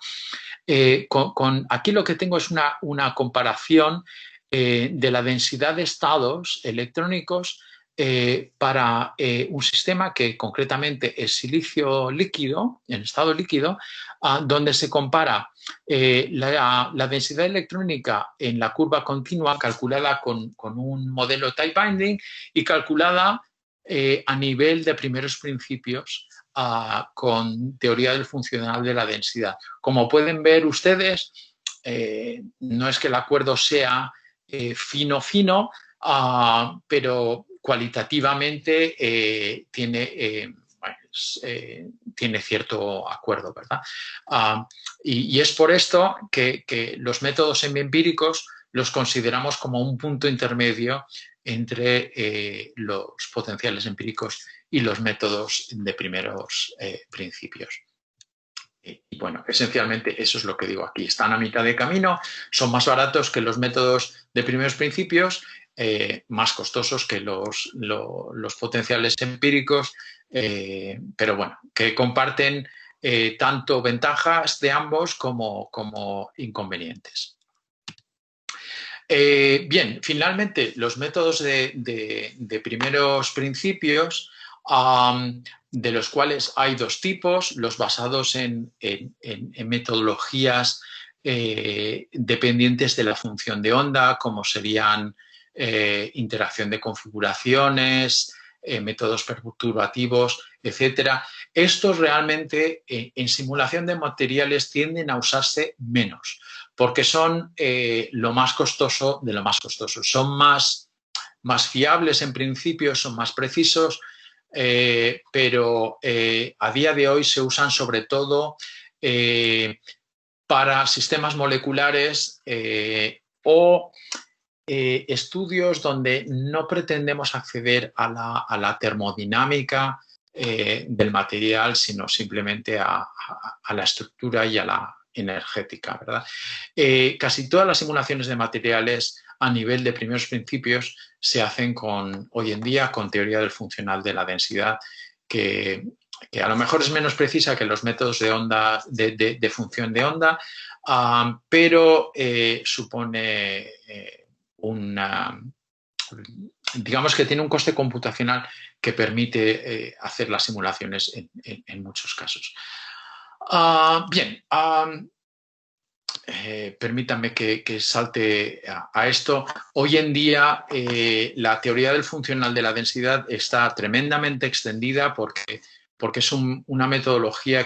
Aquí lo que tengo es una comparación de la densidad de estados electrónicos para un sistema que concretamente es silicio líquido, en estado líquido, donde se compara la densidad electrónica en la curva continua calculada con un modelo type binding y calculada a nivel de primeros principios con teoría del funcional de la densidad. Como pueden ver ustedes, no es que el acuerdo sea fino, pero cualitativamente tiene cierto acuerdo, ¿verdad? Y es por esto que los métodos semiempíricos los consideramos como un punto intermedio entre los potenciales empíricos y los métodos de primeros principios. Y bueno, esencialmente eso es lo que digo aquí. Están a mitad de camino, son más baratos que los métodos de primeros principios, más costosos que los potenciales empíricos, pero bueno, que comparten tanto ventajas de ambos como inconvenientes. Bien, finalmente, los métodos de primeros principios, de los cuales hay dos tipos, los basados en metodologías dependientes de la función de onda, como serían interacción de configuraciones, métodos perturbativos, etcétera. Estos realmente en simulación de materiales tienden a usarse menos, porque son lo más costoso de lo más costoso. Son más fiables en principio, son más precisos, pero a día de hoy se usan sobre todo para sistemas moleculares o estudios donde no pretendemos acceder a la termodinámica del material, sino simplemente a la estructura y a la energética, ¿verdad? Casi todas las simulaciones de materiales a nivel de primeros principios se hacen hoy en día con teoría del funcional de la densidad, que a lo mejor es menos precisa que los métodos de onda, de función de onda, pero supone digamos que tiene un coste computacional que permite hacer las simulaciones en muchos casos. Bien, permítanme que salte a esto. Hoy en día la teoría del funcional de la densidad está tremendamente extendida porque es una metodología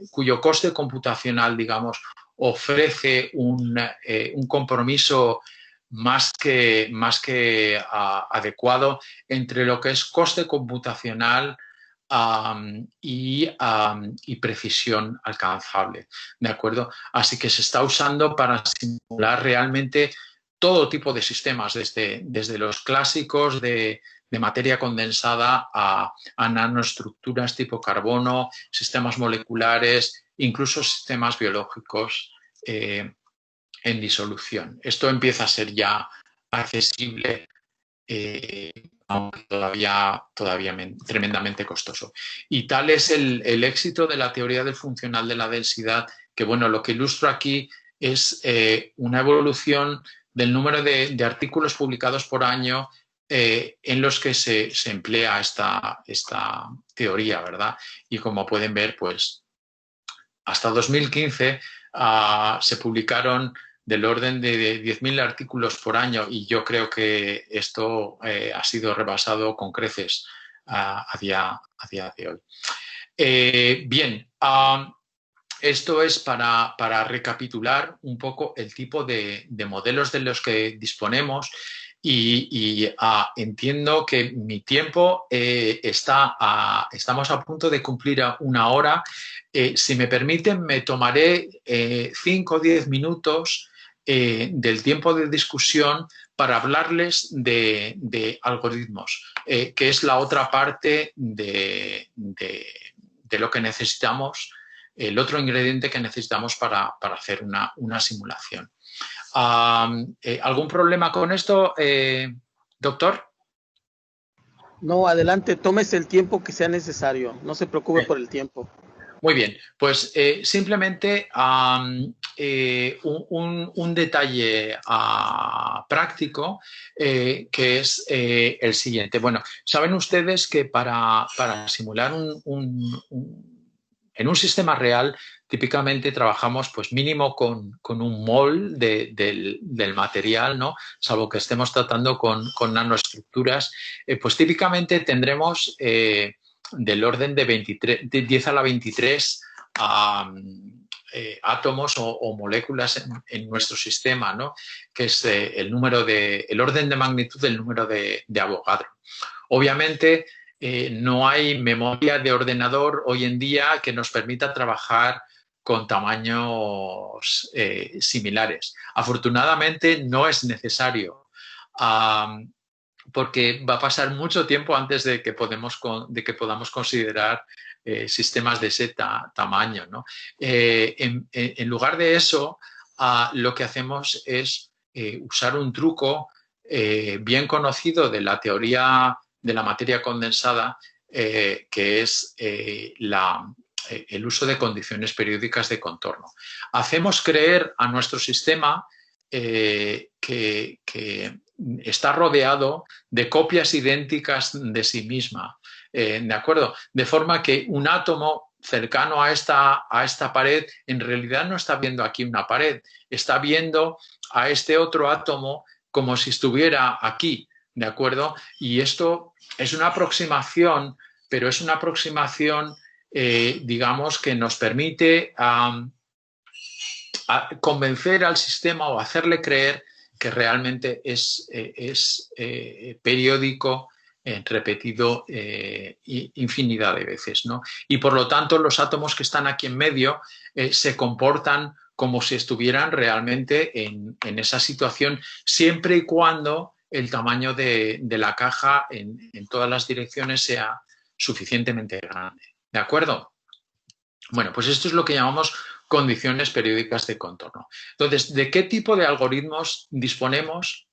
cuyo coste computacional, digamos, ofrece un compromiso más que adecuado entre lo que es coste computacional y precisión alcanzable, ¿de acuerdo? Así que se está usando para simular realmente todo tipo de sistemas, desde los clásicos de materia condensada a nanoestructuras tipo carbono, sistemas moleculares, incluso sistemas biológicos en disolución. Esto empieza a ser ya accesible, aunque todavía tremendamente costoso. Y tal es el éxito de la teoría del funcional de la densidad, que bueno, lo que ilustro aquí es una evolución del número de artículos publicados por año en los que se emplea esta teoría, ¿verdad? Y como pueden ver, pues hasta 2015 se publicaron del orden de 10.000 artículos por año, y yo creo que esto ha sido rebasado con creces a día de hoy. Bien, esto es para recapitular un poco el tipo de modelos de los que disponemos, y entiendo que mi tiempo estamos a punto de cumplir una hora. Si me permiten, me tomaré 5 o 10 minutos del tiempo de discusión para hablarles de algoritmos, que es la otra parte de lo que necesitamos, el otro ingrediente que necesitamos para hacer una simulación. ¿Algún problema con esto, doctor? No, adelante, tómese el tiempo que sea necesario, no se preocupe por el tiempo. Muy bien, pues simplemente un detalle práctico, que es el siguiente. Bueno, saben ustedes que para simular en un sistema real, típicamente trabajamos pues mínimo con un mol del material, ¿no? Salvo que estemos tratando con nanoestructuras, pues típicamente tendremos del orden de 10 a la 23 átomos o moléculas en nuestro sistema, ¿no? Que es el orden de magnitud del número de Avogadro. Obviamente, no hay memoria de ordenador hoy en día que nos permita trabajar con tamaños similares. Afortunadamente, no es necesario, porque va a pasar mucho tiempo antes de que podamos considerar sistemas de ese tamaño, ¿no? En lugar de eso, lo que hacemos es usar un truco bien conocido de la teoría de la materia condensada, que es el uso de condiciones periódicas de contorno. Hacemos creer a nuestro sistema que está rodeado de copias idénticas de sí misma, ¿de acuerdo? De forma que un átomo cercano a esta pared, en realidad no está viendo aquí una pared, está viendo a este otro átomo como si estuviera aquí, ¿de acuerdo? Y esto es una aproximación, pero es una aproximación, digamos, que nos permite convencer al sistema o hacerle creer que realmente es periódico, repetido infinidad de veces, ¿no? Y por lo tanto los átomos que están aquí en medio se comportan como si estuvieran realmente en esa situación, siempre y cuando el tamaño de la caja en todas las direcciones sea suficientemente grande. ¿De acuerdo? Bueno, pues esto es lo que llamamos condiciones periódicas de contorno. Entonces, ¿de qué tipo de algoritmos disponemos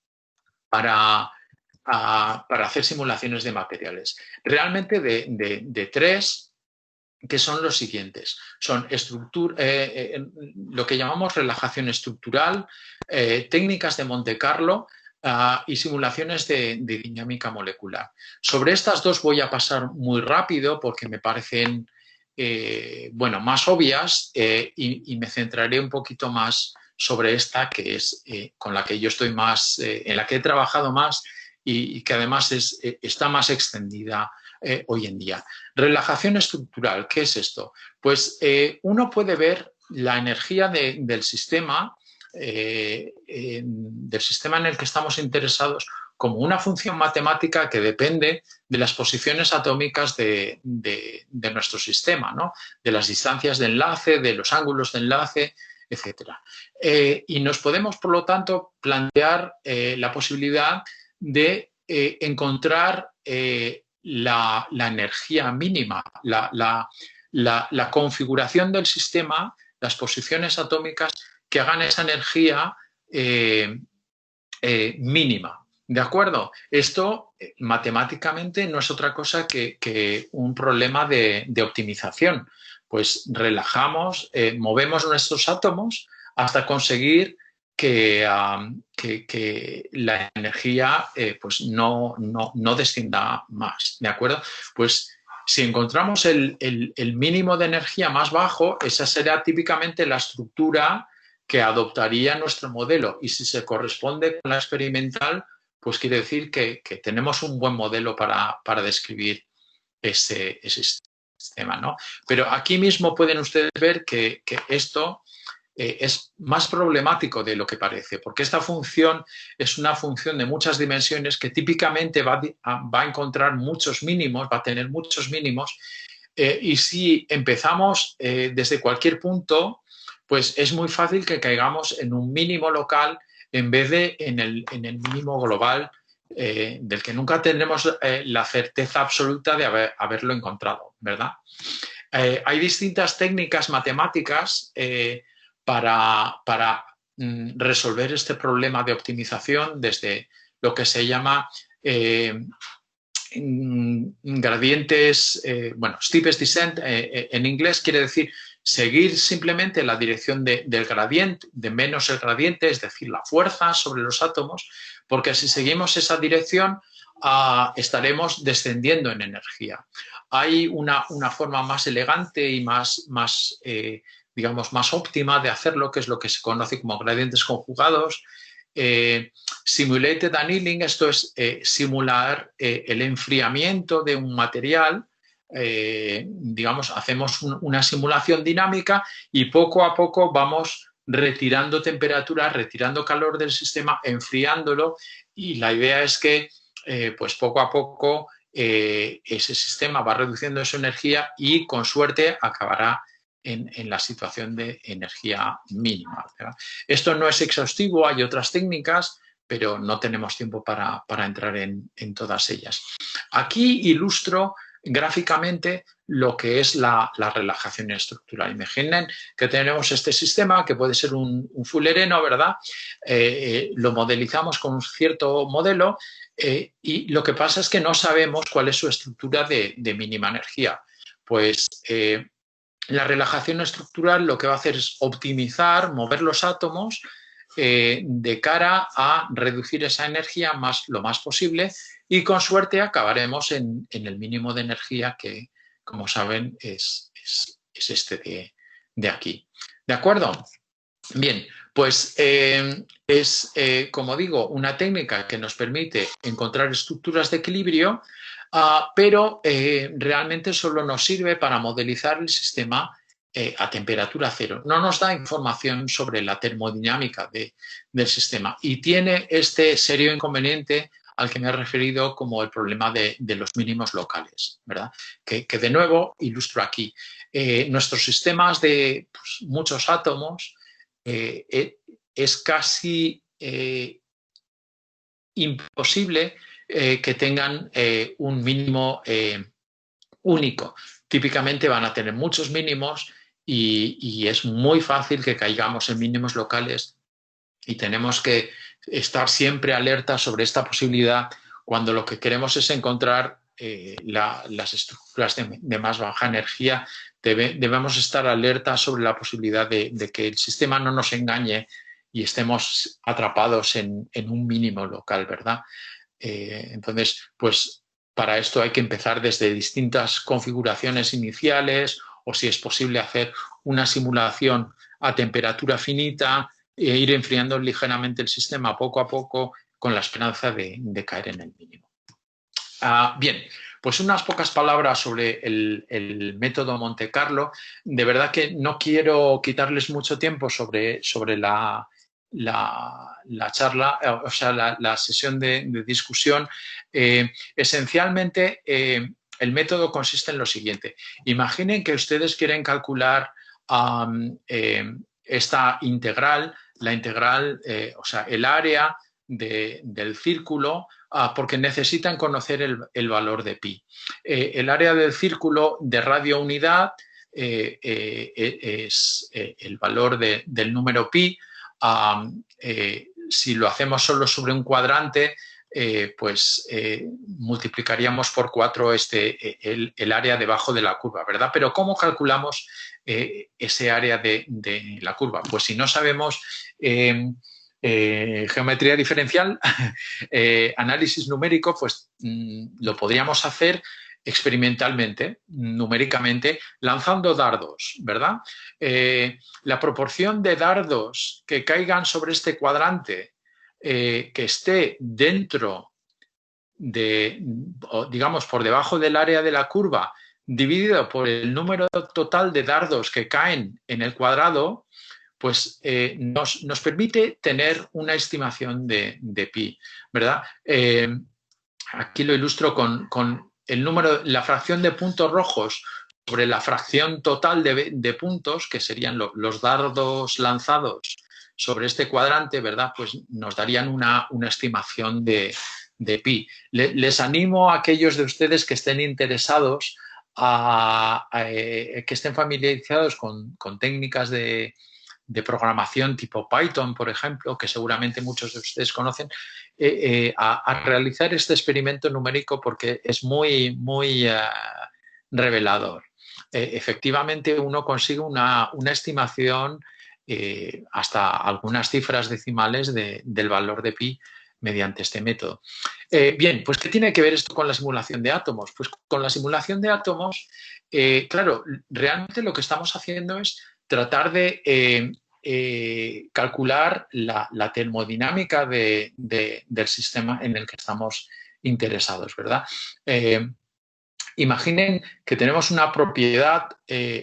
para hacer simulaciones de materiales? Realmente de tres, que son los siguientes. Son lo que llamamos relajación estructural, técnicas de Monte Carlo y simulaciones de dinámica molecular. Sobre estas dos voy a pasar muy rápido porque me parecen más obvias y me centraré un poquito más sobre esta que es con la que yo estoy más, en la que he trabajado más y que además está más extendida hoy en día. Relajación estructural, ¿qué es esto? Pues uno puede ver la energía del sistema en el que estamos interesados como una función matemática que depende de las posiciones atómicas de nuestro sistema, ¿no? De las distancias de enlace, de los ángulos de enlace, etc. Y nos podemos, por lo tanto, plantear la posibilidad de encontrar la energía mínima, la configuración del sistema, las posiciones atómicas que hagan esa energía mínima. ¿De acuerdo? Esto matemáticamente no es otra cosa que un problema de optimización. Pues relajamos, movemos nuestros átomos hasta conseguir que la energía pues no descienda más. ¿De acuerdo? Pues si encontramos el mínimo de energía más bajo, esa será típicamente la estructura que adoptaría nuestro modelo. Y si se corresponde con la experimental, pues quiere decir que tenemos un buen modelo para describir ese sistema, ¿no? Pero aquí mismo pueden ustedes ver que esto es más problemático de lo que parece, porque esta función es una función de muchas dimensiones que típicamente va a encontrar muchos mínimos, va a tener muchos mínimos, y si empezamos desde cualquier punto, pues es muy fácil que caigamos en un mínimo local en vez de en el mínimo global del que nunca tendremos la certeza absoluta de haberlo encontrado, ¿verdad? Hay distintas técnicas matemáticas para resolver este problema de optimización desde lo que se llama gradientes, steepest descent en inglés quiere decir seguir simplemente la dirección del gradiente, de menos el gradiente, es decir, la fuerza sobre los átomos, porque si seguimos esa dirección estaremos descendiendo en energía. Hay una forma más elegante y más óptima de hacerlo, que es lo que se conoce como gradientes conjugados. Simulated annealing, esto es simular el enfriamiento de un material. Hacemos una simulación dinámica y poco a poco vamos retirando temperatura, retirando calor del sistema, enfriándolo, y la idea es que pues poco a poco ese sistema va reduciendo su energía y con suerte acabará en la situación de energía mínima, ¿verdad? Esto no es exhaustivo, hay otras técnicas, pero no tenemos tiempo para entrar en todas ellas. Aquí ilustro gráficamente lo que es la relajación estructural. Imaginen que tenemos este sistema que puede ser un fullereno, ¿verdad? Lo modelizamos con un cierto modelo y lo que pasa es que no sabemos cuál es su estructura de mínima energía. Pues la relajación estructural lo que va a hacer es optimizar, mover los átomos de cara a reducir esa energía lo más posible, y con suerte acabaremos en el mínimo de energía que, como saben, es es este de aquí. ¿De acuerdo? Bien, pues como digo, una técnica que nos permite encontrar estructuras de equilibrio, pero realmente solo nos sirve para modelizar el sistema a temperatura cero. No nos da información sobre la termodinámica del sistema y tiene este serio inconveniente al que me he referido como el problema de los mínimos locales, ¿verdad? Que de nuevo ilustro aquí. Nuestros sistemas de muchos átomos es casi imposible que tengan un mínimo único. Típicamente van a tener muchos mínimos y es muy fácil que caigamos en mínimos locales y tenemos que estar siempre alerta sobre esta posibilidad cuando lo que queremos es encontrar las estructuras de más baja energía. Debemos estar alerta sobre la posibilidad de que el sistema no nos engañe y estemos atrapados en un mínimo local, ¿verdad? Entonces, pues para esto hay que empezar desde distintas configuraciones iniciales o, si es posible, hacer una simulación a temperatura finita e ir enfriando ligeramente el sistema poco a poco con la esperanza de caer en el mínimo. Bien, pues unas pocas palabras sobre el método Monte Carlo. De verdad que no quiero quitarles mucho tiempo sobre la charla, o sea, la sesión de discusión. Esencialmente, el método consiste en lo siguiente. Imaginen que ustedes quieren calcular esta integral, la integral, o sea, el área del círculo, porque necesitan conocer el valor de pi. El área del círculo de radio unidad es el valor del número pi. Si lo hacemos solo sobre un cuadrante, pues multiplicaríamos por 4 el área debajo de la curva, ¿verdad? Pero ¿cómo calculamos ese área de la curva? Pues si no sabemos geometría diferencial, análisis numérico, pues lo podríamos hacer experimentalmente, numéricamente, lanzando dardos, ¿verdad? La proporción de dardos que caigan sobre este cuadrante que esté dentro digamos, por debajo del área de la curva, dividido por el número total de dardos que caen en el cuadrado, pues nos permite tener una estimación de pi, ¿verdad? Aquí lo ilustro con el número, la fracción de puntos rojos sobre la fracción total de puntos, que serían los dardos lanzados sobre este cuadrante, ¿verdad? Pues nos darían una estimación de pi. Les animo a aquellos de ustedes que estén interesados, que estén familiarizados con técnicas de programación tipo Python, por ejemplo, que seguramente muchos de ustedes conocen, a realizar este experimento numérico porque es muy, muy revelador. Efectivamente, uno consigue una estimación hasta algunas cifras decimales del valor de pi mediante este método. Bien, pues ¿qué tiene que ver esto con la simulación de átomos? Pues con la simulación de átomos, claro, realmente lo que estamos haciendo es tratar de calcular la termodinámica del sistema en el que estamos interesados, ¿verdad? Imaginen que tenemos una propiedad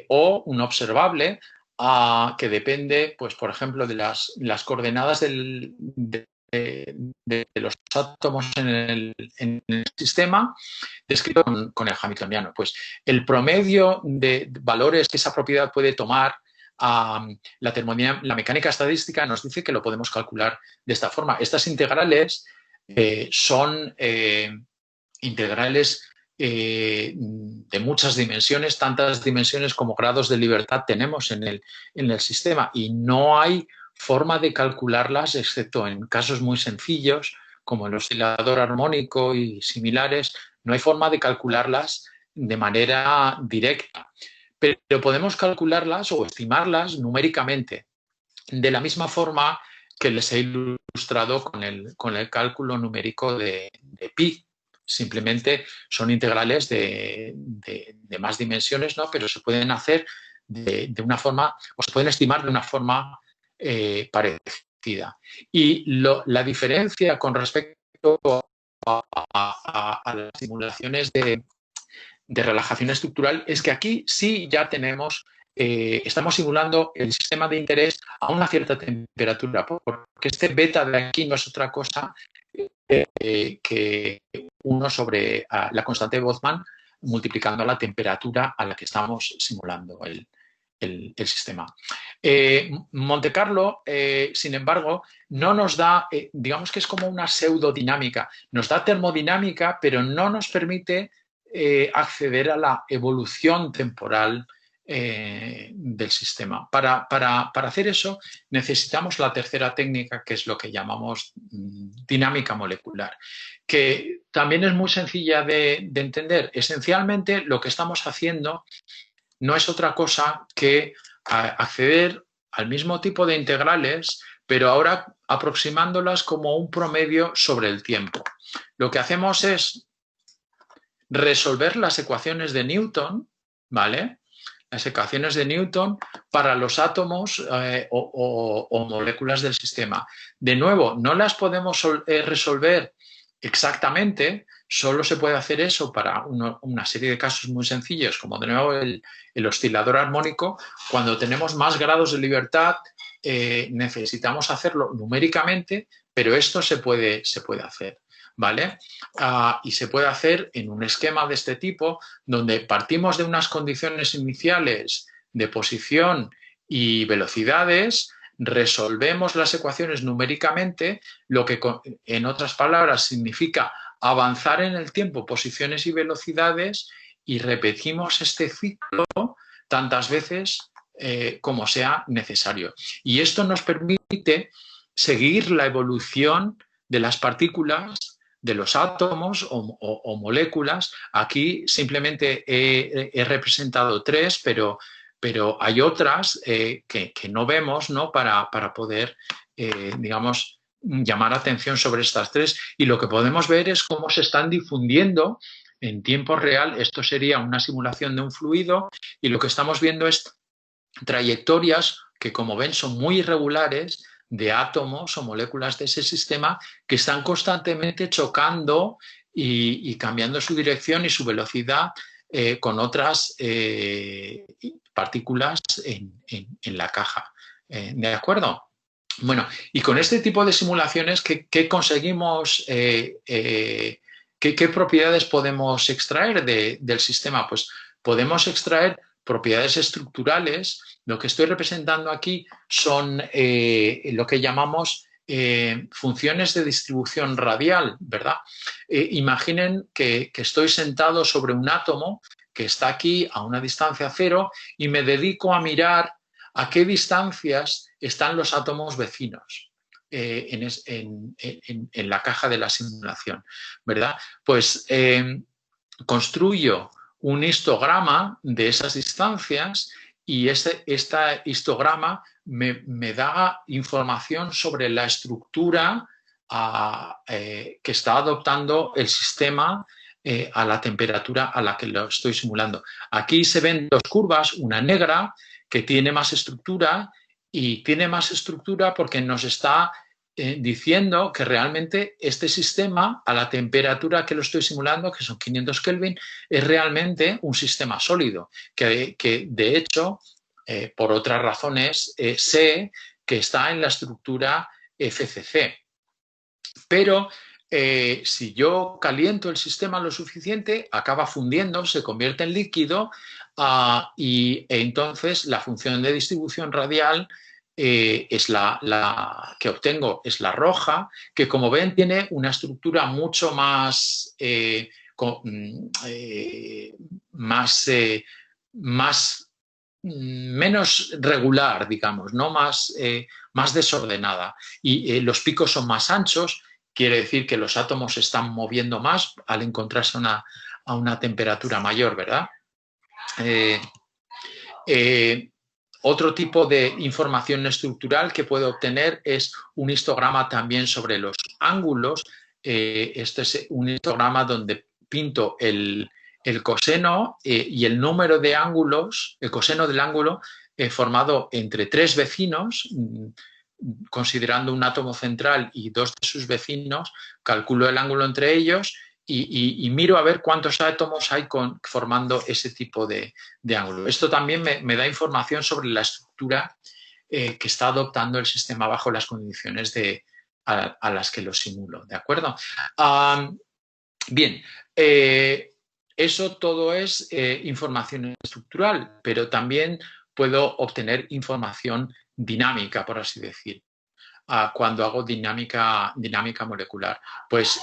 o un observable que depende, pues, por ejemplo, de las coordenadas de los átomos en el sistema, descrito con el hamiltoniano. Pues el promedio de valores que esa propiedad puede tomar, la mecánica estadística nos dice que lo podemos calcular de esta forma. Estas integrales son integrales de muchas dimensiones, tantas dimensiones como grados de libertad tenemos en el sistema, y no hay forma de calcularlas excepto en casos muy sencillos como el oscilador armónico y similares. No hay forma de calcularlas de manera directa, pero podemos calcularlas o estimarlas numéricamente de la misma forma que les he ilustrado con el cálculo numérico de pi. Simplemente son integrales de más dimensiones, ¿no? Pero se pueden hacer de una forma, o se pueden estimar de una forma parecida. Y la diferencia con respecto a las simulaciones de relajación estructural es que aquí sí ya tenemos, estamos simulando el sistema de interés a una cierta temperatura, porque este beta de aquí no es otra cosa que 1 sobre la constante de Boltzmann multiplicando la temperatura a la que estamos simulando el sistema. Monte Carlo, sin embargo, no nos da, digamos que es como una pseudodinámica, nos da termodinámica, pero no nos permite acceder a la evolución temporal del sistema. Para hacer eso necesitamos la tercera técnica, que es lo que llamamos dinámica molecular, que también es muy sencilla de entender. Esencialmente lo que estamos haciendo no es otra cosa que acceder al mismo tipo de integrales, pero ahora aproximándolas como un promedio sobre el tiempo. Lo que hacemos es resolver las ecuaciones de Newton, ¿vale? Las ecuaciones de Newton para los átomos o moléculas del sistema. De nuevo, no las podemos resolver exactamente, solo se puede hacer eso para una serie de casos muy sencillos, como de nuevo el oscilador armónico. Cuando tenemos más grados de libertad, necesitamos hacerlo numéricamente, pero esto se puede hacer, ¿vale? Y se puede hacer en un esquema de este tipo, donde partimos de unas condiciones iniciales de posición y velocidades, resolvemos las ecuaciones numéricamente, lo que en otras palabras significa avanzar en el tiempo posiciones y velocidades, y repetimos este ciclo tantas veces como sea necesario. Y esto nos permite seguir la evolución de las partículas, de los átomos o moléculas. Aquí simplemente he representado 3, pero hay otras que no vemos, ¿no? Para poder, digamos, llamar atención sobre estas 3. Y lo que podemos ver es cómo se están difundiendo en tiempo real. Esto sería una simulación de un fluido, y lo que estamos viendo es trayectorias que, como ven, son muy irregulares, de átomos o moléculas de ese sistema que están constantemente chocando y cambiando su dirección y su velocidad con otras partículas en la caja. ¿De acuerdo? Bueno, y con este tipo de simulaciones, ¿qué conseguimos? ¿Qué propiedades podemos extraer del sistema? Pues podemos extraer propiedades estructurales. Lo que estoy representando aquí son lo que llamamos funciones de distribución radial, ¿verdad? Imaginen que estoy sentado sobre un átomo que está aquí a una distancia 0 y me dedico a mirar a qué distancias están los átomos vecinos en la caja de la simulación, ¿verdad? Pues construyo un histograma de esas distancias, y este histograma me da información sobre la estructura que está adoptando el sistema a la temperatura a la que lo estoy simulando. Aquí se ven 2 curvas, una negra que tiene más estructura, y tiene más estructura porque nos está diciendo que realmente este sistema, a la temperatura que lo estoy simulando, que son 500 Kelvin, es realmente un sistema sólido, que de hecho, por otras razones, sé que está en la estructura FCC. Pero si yo caliento el sistema lo suficiente, acaba fundiendo, se convierte en líquido, y entonces la función de distribución radial es la que obtengo, es la roja, que, como ven, tiene una estructura mucho más, menos regular, digamos, ¿no? Más desordenada. Y los picos son más anchos. Quiere decir que los átomos se están moviendo más al encontrarse a una temperatura mayor, ¿verdad? Otro tipo de información estructural que puedo obtener es un histograma también sobre los ángulos. Este es un histograma donde pinto el el coseno y el número de ángulos, el coseno del ángulo formado entre tres vecinos, considerando un átomo central y dos de sus vecinos, calculo el ángulo entre ellos y miro a ver cuántos átomos hay formando ese tipo de ángulo. Esto también me da información sobre la estructura que está adoptando el sistema bajo las condiciones a las que lo simulo, ¿de acuerdo? Bien, eso todo es información estructural, pero también puedo obtener información dinámica, por así decir, cuando hago dinámica molecular. Pues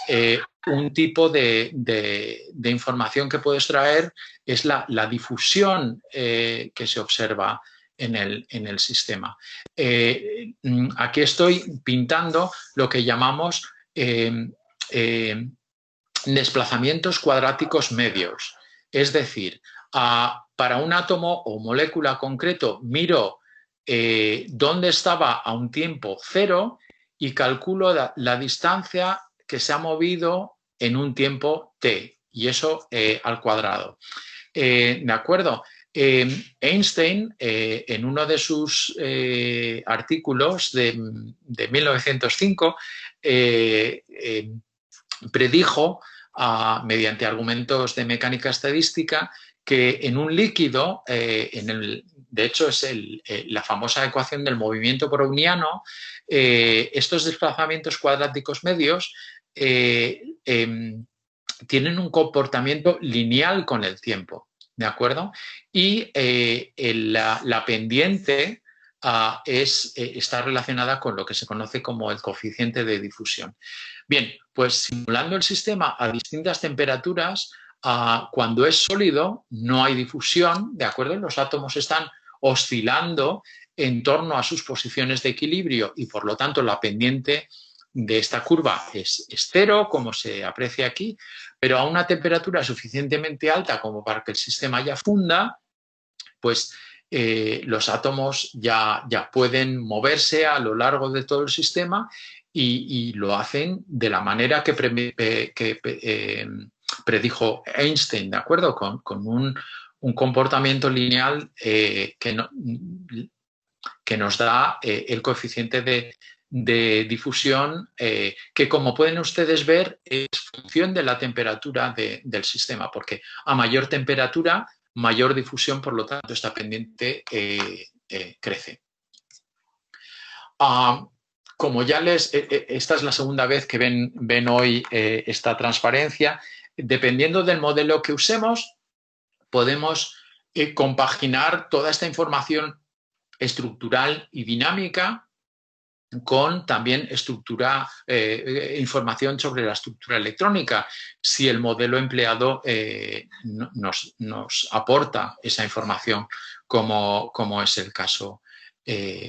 un tipo de información que puedo extraer es la difusión que se observa en el sistema. Aquí estoy pintando lo que llamamos desplazamientos cuadráticos medios. Es decir, para un átomo o molécula concreto miro dónde estaba a un tiempo cero y calculo la distancia que se ha movido en un tiempo t, y eso al cuadrado. ¿De acuerdo? Einstein, en uno de sus artículos de 1905, predijo, mediante argumentos de mecánica estadística, que en un líquido, de hecho es la famosa ecuación del movimiento browniano, estos desplazamientos cuadráticos medios tienen un comportamiento lineal con el tiempo, ¿de acuerdo? Y la pendiente está relacionada con lo que se conoce como el coeficiente de difusión. Bien, pues simulando el sistema a distintas temperaturas, cuando es sólido no hay difusión, ¿de acuerdo? Los átomos están oscilando en torno a sus posiciones de equilibrio y por lo tanto la pendiente de esta curva es cero, como se aprecia aquí, pero a una temperatura suficientemente alta como para que el sistema ya funda, pues los átomos ya pueden moverse a lo largo de todo el sistema y lo hacen de la manera que predijo Einstein, ¿de acuerdo? Con un comportamiento lineal que nos da el coeficiente de difusión que, como pueden ustedes ver, es función de la temperatura del sistema, porque a mayor temperatura, mayor difusión, por lo tanto, esta pendiente crece. Como ya esta es la segunda vez que ven hoy esta transparencia, dependiendo del modelo que usemos, podemos compaginar toda esta información estructural y dinámica con también información sobre la estructura electrónica, si el modelo empleado nos aporta esa información, como es el caso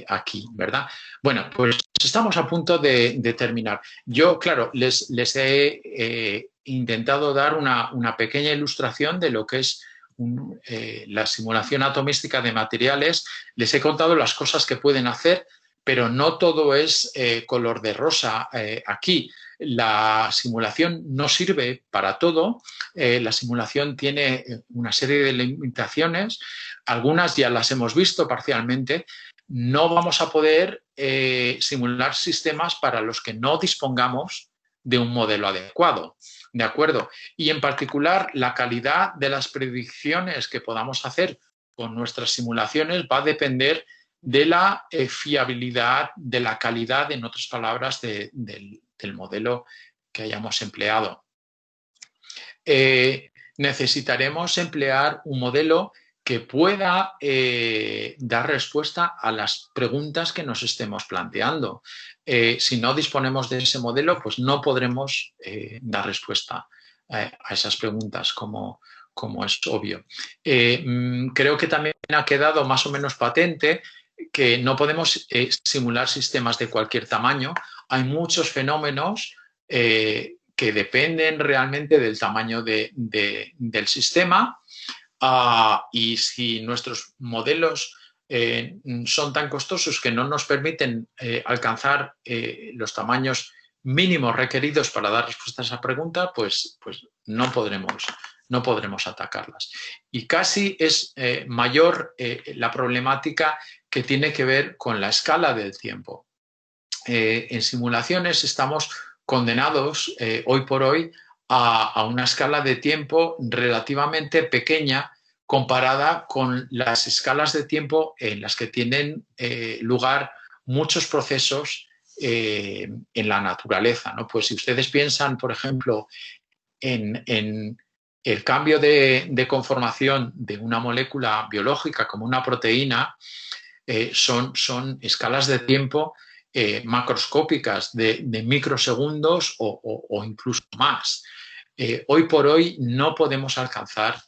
aquí, ¿verdad? Bueno, pues estamos a punto de terminar. Yo, claro, les he intentado dar una pequeña ilustración de lo que es la simulación atomística de materiales. Les he contado las cosas que pueden hacer, pero no todo es color de rosa aquí. La simulación no sirve para todo. La simulación tiene una serie de limitaciones. Algunas ya las hemos visto parcialmente. No vamos a poder simular sistemas para los que no dispongamos de un modelo adecuado, ¿de acuerdo? Y en particular, la calidad de las predicciones que podamos hacer con nuestras simulaciones va a depender de la fiabilidad, de la calidad, en otras palabras, del modelo que hayamos empleado. Necesitaremos emplear un modelo que pueda dar respuesta a las preguntas que nos estemos planteando. Si no disponemos de ese modelo, pues no podremos dar respuesta a esas preguntas, como es obvio. Creo que también ha quedado más o menos patente que no podemos simular sistemas de cualquier tamaño. Hay muchos fenómenos que dependen realmente del tamaño del sistema. Y si nuestros modelos son tan costosos que no nos permiten alcanzar los tamaños mínimos requeridos para dar respuesta a esa pregunta, pues no podremos no podremos atacarlas. Y casi es mayor la problemática que tiene que ver con la escala del tiempo. En simulaciones estamos condenados hoy por hoy a una escala de tiempo relativamente pequeña comparada con las escalas de tiempo en las que tienen lugar muchos procesos en la naturaleza, ¿no? Pues si ustedes piensan, por ejemplo, en el cambio de conformación de una molécula biológica como una proteína, son escalas de tiempo macroscópicas de microsegundos o incluso más. Hoy por hoy no podemos alcanzar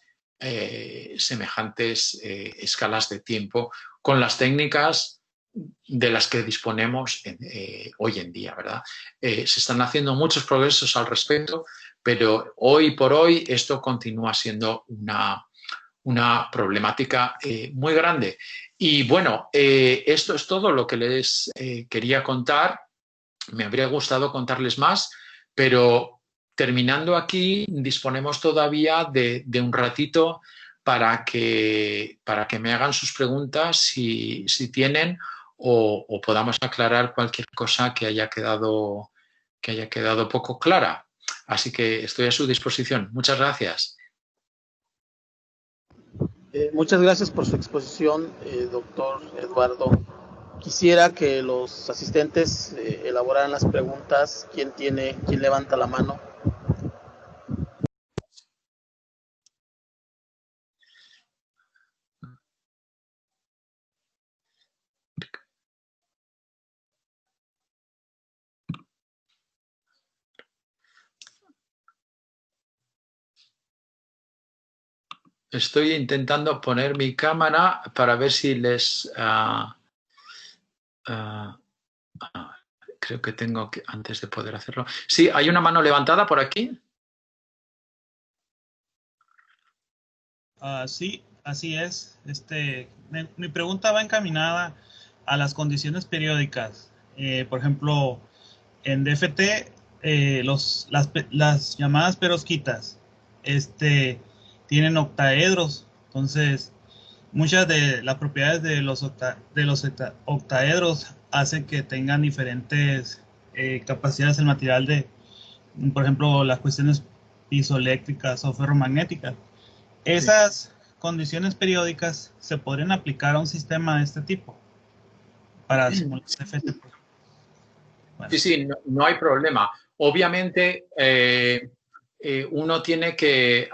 semejantes escalas de tiempo con las técnicas de las que disponemos hoy en día, ¿verdad? Se están haciendo muchos progresos al respecto, pero hoy por hoy esto continúa siendo una problemática muy grande. Y bueno, esto es todo lo que les quería contar. Me habría gustado contarles más, pero terminando aquí, disponemos todavía de un ratito para que me hagan sus preguntas si tienen o podamos aclarar cualquier cosa que haya quedado poco clara. Así que estoy a su disposición. Muchas gracias. Muchas gracias por su exposición, doctor Eduardo. Quisiera que los asistentes elaboraran las preguntas. ¿Quién levanta la mano? Estoy intentando poner mi cámara para ver si les... creo que tengo que, antes de poder hacerlo. Sí, hay una mano levantada por aquí. Sí, así es. Mi pregunta va encaminada a las condiciones periódicas. Por ejemplo, en DFT, las llamadas perovskitas tienen octaedros. Entonces, muchas de las propiedades de los octaedros hacen que tengan diferentes capacidades el material por ejemplo, las cuestiones piezoeléctricas o ferromagnéticas. Esas condiciones periódicas se podrían aplicar a un sistema de este tipo para simular DFT. Bueno. Sí, no hay problema. Obviamente, uno tiene que,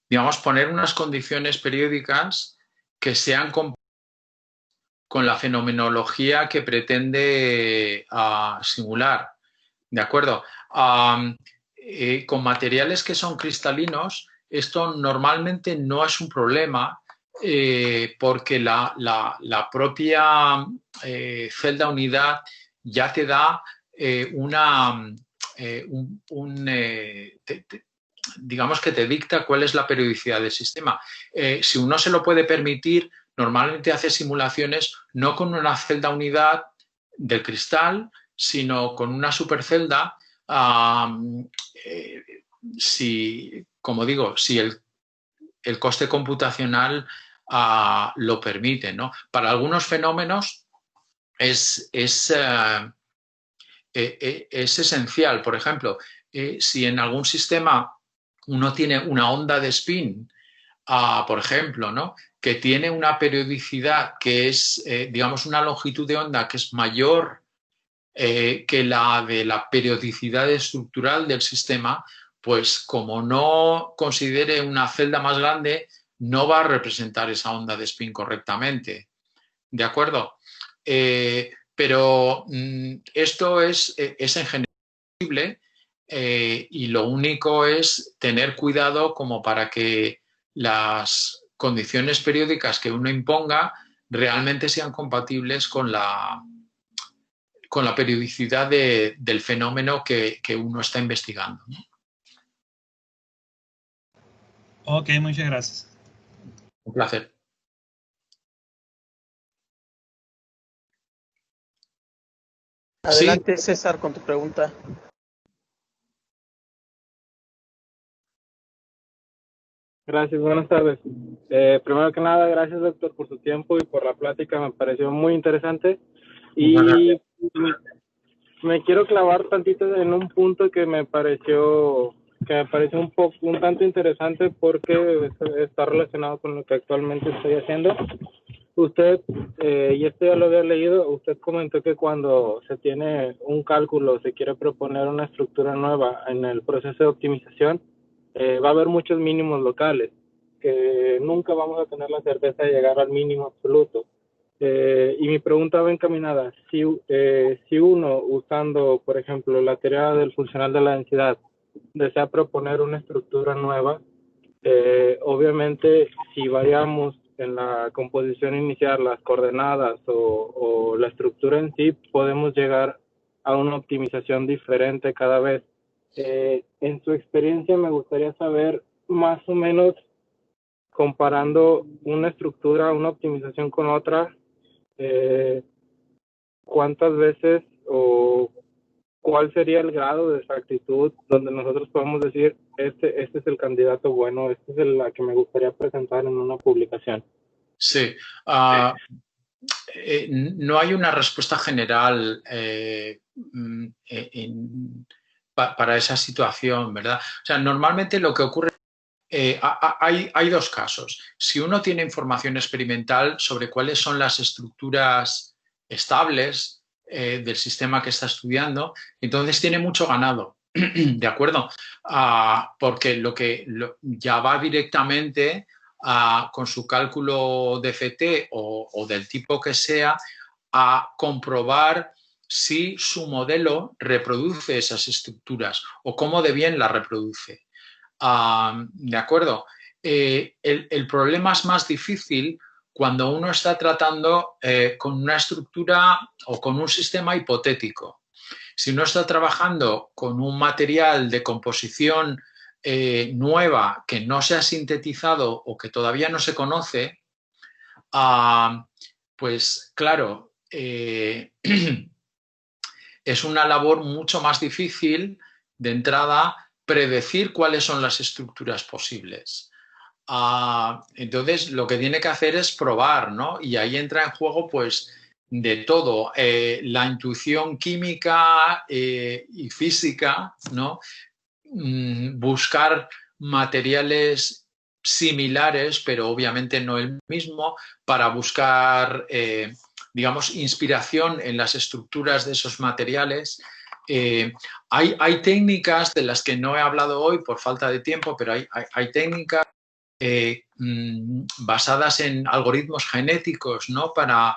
digamos, poner unas condiciones periódicas que sean con la fenomenología que pretende simular. ¿De acuerdo? Con materiales que son cristalinos, esto normalmente no es un problema porque la propia celda unidad ya te da digamos que te dicta cuál es la periodicidad del sistema. Si uno se lo puede permitir, normalmente hace simulaciones no con una celda unidad del cristal, sino con una supercelda, como digo, si el coste computacional lo permite, ¿no? Para algunos fenómenos es esencial. Por ejemplo, si en algún sistema uno tiene una onda de spin, por ejemplo, ¿no? Que tiene una periodicidad que es, digamos, una longitud de onda que es mayor que la de la periodicidad estructural del sistema, pues como no considere una celda más grande, no va a representar esa onda de spin correctamente. ¿De acuerdo? Pero esto es en general posible y lo único es tener cuidado como para que las condiciones periódicas que uno imponga realmente sean compatibles con la periodicidad del fenómeno que uno está investigando, ¿no? Ok, muchas gracias. Un placer. Adelante, sí. César, con tu pregunta. Gracias, buenas tardes. Primero que nada, gracias doctor por su tiempo y por la plática, me pareció muy interesante. Muchas gracias. Y me quiero clavar tantito en un punto que me pareció un tanto interesante porque está relacionado con lo que actualmente estoy haciendo. Usted, y esto ya lo había leído, usted comentó que cuando se tiene un cálculo, se quiere proponer una estructura nueva en el proceso de optimización, va a haber muchos mínimos locales, que nunca vamos a tener la certeza de llegar al mínimo absoluto. Y mi pregunta va encaminada, si uno, usando, por ejemplo, la teoría del funcional de la densidad, desea proponer una estructura nueva, obviamente, si variamos en la composición inicial, las coordenadas o la estructura en sí, podemos llegar a una optimización diferente cada vez. En su experiencia, me gustaría saber más o menos, comparando una estructura, una optimización con otra, cuántas veces o cuál sería el grado de exactitud donde nosotros podemos decir, este es el candidato bueno, este es la que me gustaría presentar en una publicación. Sí. No hay una respuesta general para esa situación, ¿verdad? O sea, normalmente lo que ocurre, hay dos casos. Si uno tiene información experimental sobre cuáles son las estructuras estables del sistema que está estudiando, entonces tiene mucho ganado, ¿de acuerdo? Porque ya va directamente con su cálculo de FT o del tipo que sea, a comprobar si su modelo reproduce esas estructuras o cómo de bien las reproduce. ¿De acuerdo? El problema es más difícil cuando uno está tratando con una estructura o con un sistema hipotético. Si uno está trabajando con un material de composición nueva que no se ha sintetizado o que todavía no se conoce, pues claro, es una labor mucho más difícil de entrada predecir cuáles son las estructuras posibles. Entonces, lo que tiene que hacer es probar, ¿no? Y ahí entra en juego, pues, de todo, la intuición química y física, ¿no? Buscar materiales similares, pero obviamente no el mismo, para buscar, digamos, inspiración en las estructuras de esos materiales. Hay técnicas de las que no he hablado hoy por falta de tiempo, pero hay técnicas basadas en algoritmos genéticos, ¿no? Para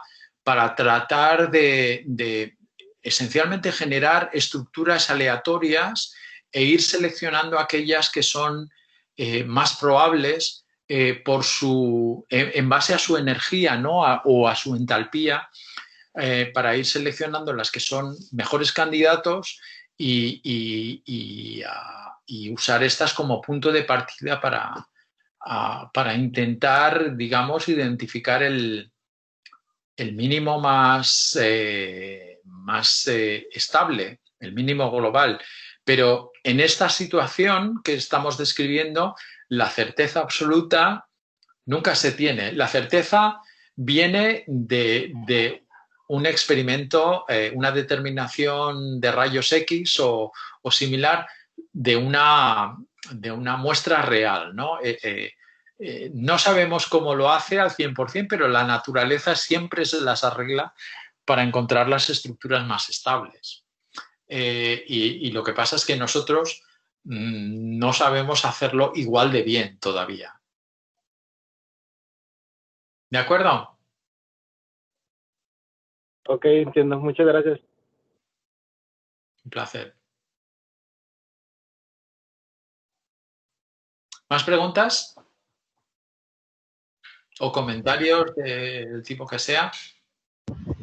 tratar de esencialmente generar estructuras aleatorias e ir seleccionando aquellas que son más probables en base a su energía, ¿no? O a su entalpía, para ir seleccionando las que son mejores candidatos y usar estas como punto de partida para intentar, digamos, identificar el mínimo más estable, el mínimo global. Pero en esta situación que estamos describiendo, la certeza absoluta nunca se tiene. La certeza viene de un experimento, una determinación de rayos X o similar de una muestra real, ¿no? No sabemos cómo lo hace al 100%, pero la naturaleza siempre se las arregla para encontrar las estructuras más estables. Y lo que pasa es que nosotros no sabemos hacerlo igual de bien todavía. ¿De acuerdo? Ok, entiendo. Muchas gracias. Un placer. ¿Más preguntas? ¿O comentarios del tipo que sea?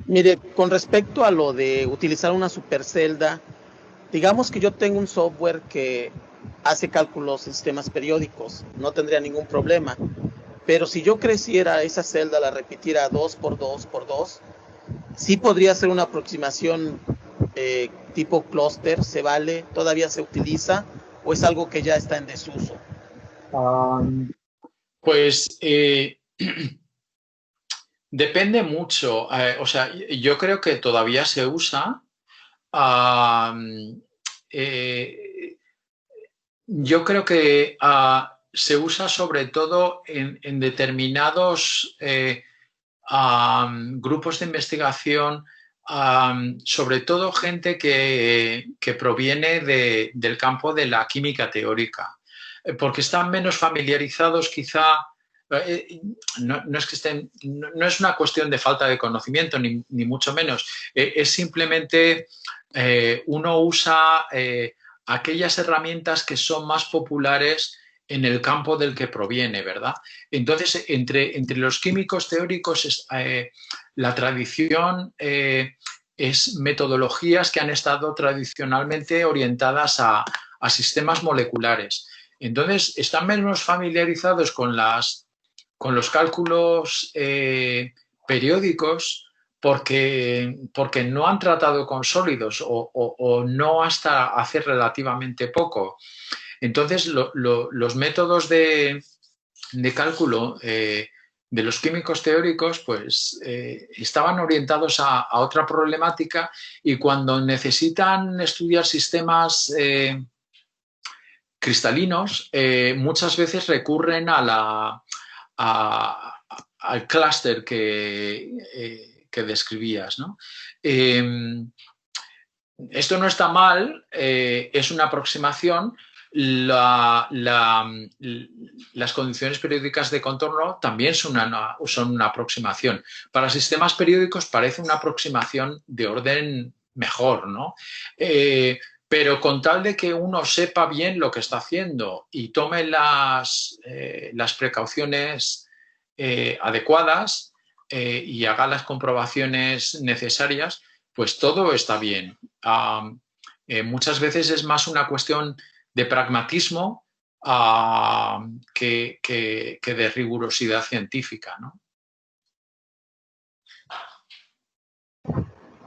Mire, con respecto a lo de utilizar una supercelda, digamos que yo tengo un software que hace cálculos en sistemas periódicos, no tendría ningún problema. Pero si yo creciera esa celda, la repitiera 2 por 2 por 2, sí podría hacer una aproximación tipo clúster, ¿se vale? ¿Todavía se utiliza o es algo que ya está en desuso? Pues depende mucho. O sea, yo creo que todavía se usa. Yo creo que se usa sobre todo en determinados grupos de investigación, sobre todo gente que proviene del campo de la química teórica, porque están menos familiarizados quizá. No es que estén, no es una cuestión de falta de conocimiento, ni mucho menos. Es simplemente uno usa aquellas herramientas que son más populares en el campo del que proviene, ¿verdad? Entonces, entre los químicos teóricos, la tradición es metodologías que han estado tradicionalmente orientadas a sistemas moleculares. Entonces, están menos familiarizados con los cálculos periódicos porque no han tratado con sólidos o no hasta hace relativamente poco. Entonces, los métodos de cálculo de los químicos teóricos pues estaban orientados a otra problemática, y cuando necesitan estudiar sistemas cristalinos, muchas veces recurren al clúster que describías, ¿no? Esto no está mal, es una aproximación. Las condiciones periódicas de contorno también son una aproximación. Para sistemas periódicos parece una aproximación de orden mejor, ¿no? Pero con tal de que uno sepa bien lo que está haciendo y tome las precauciones adecuadas y haga las comprobaciones necesarias, pues todo está bien. Muchas veces es más una cuestión de pragmatismo que de rigurosidad científica, ¿no?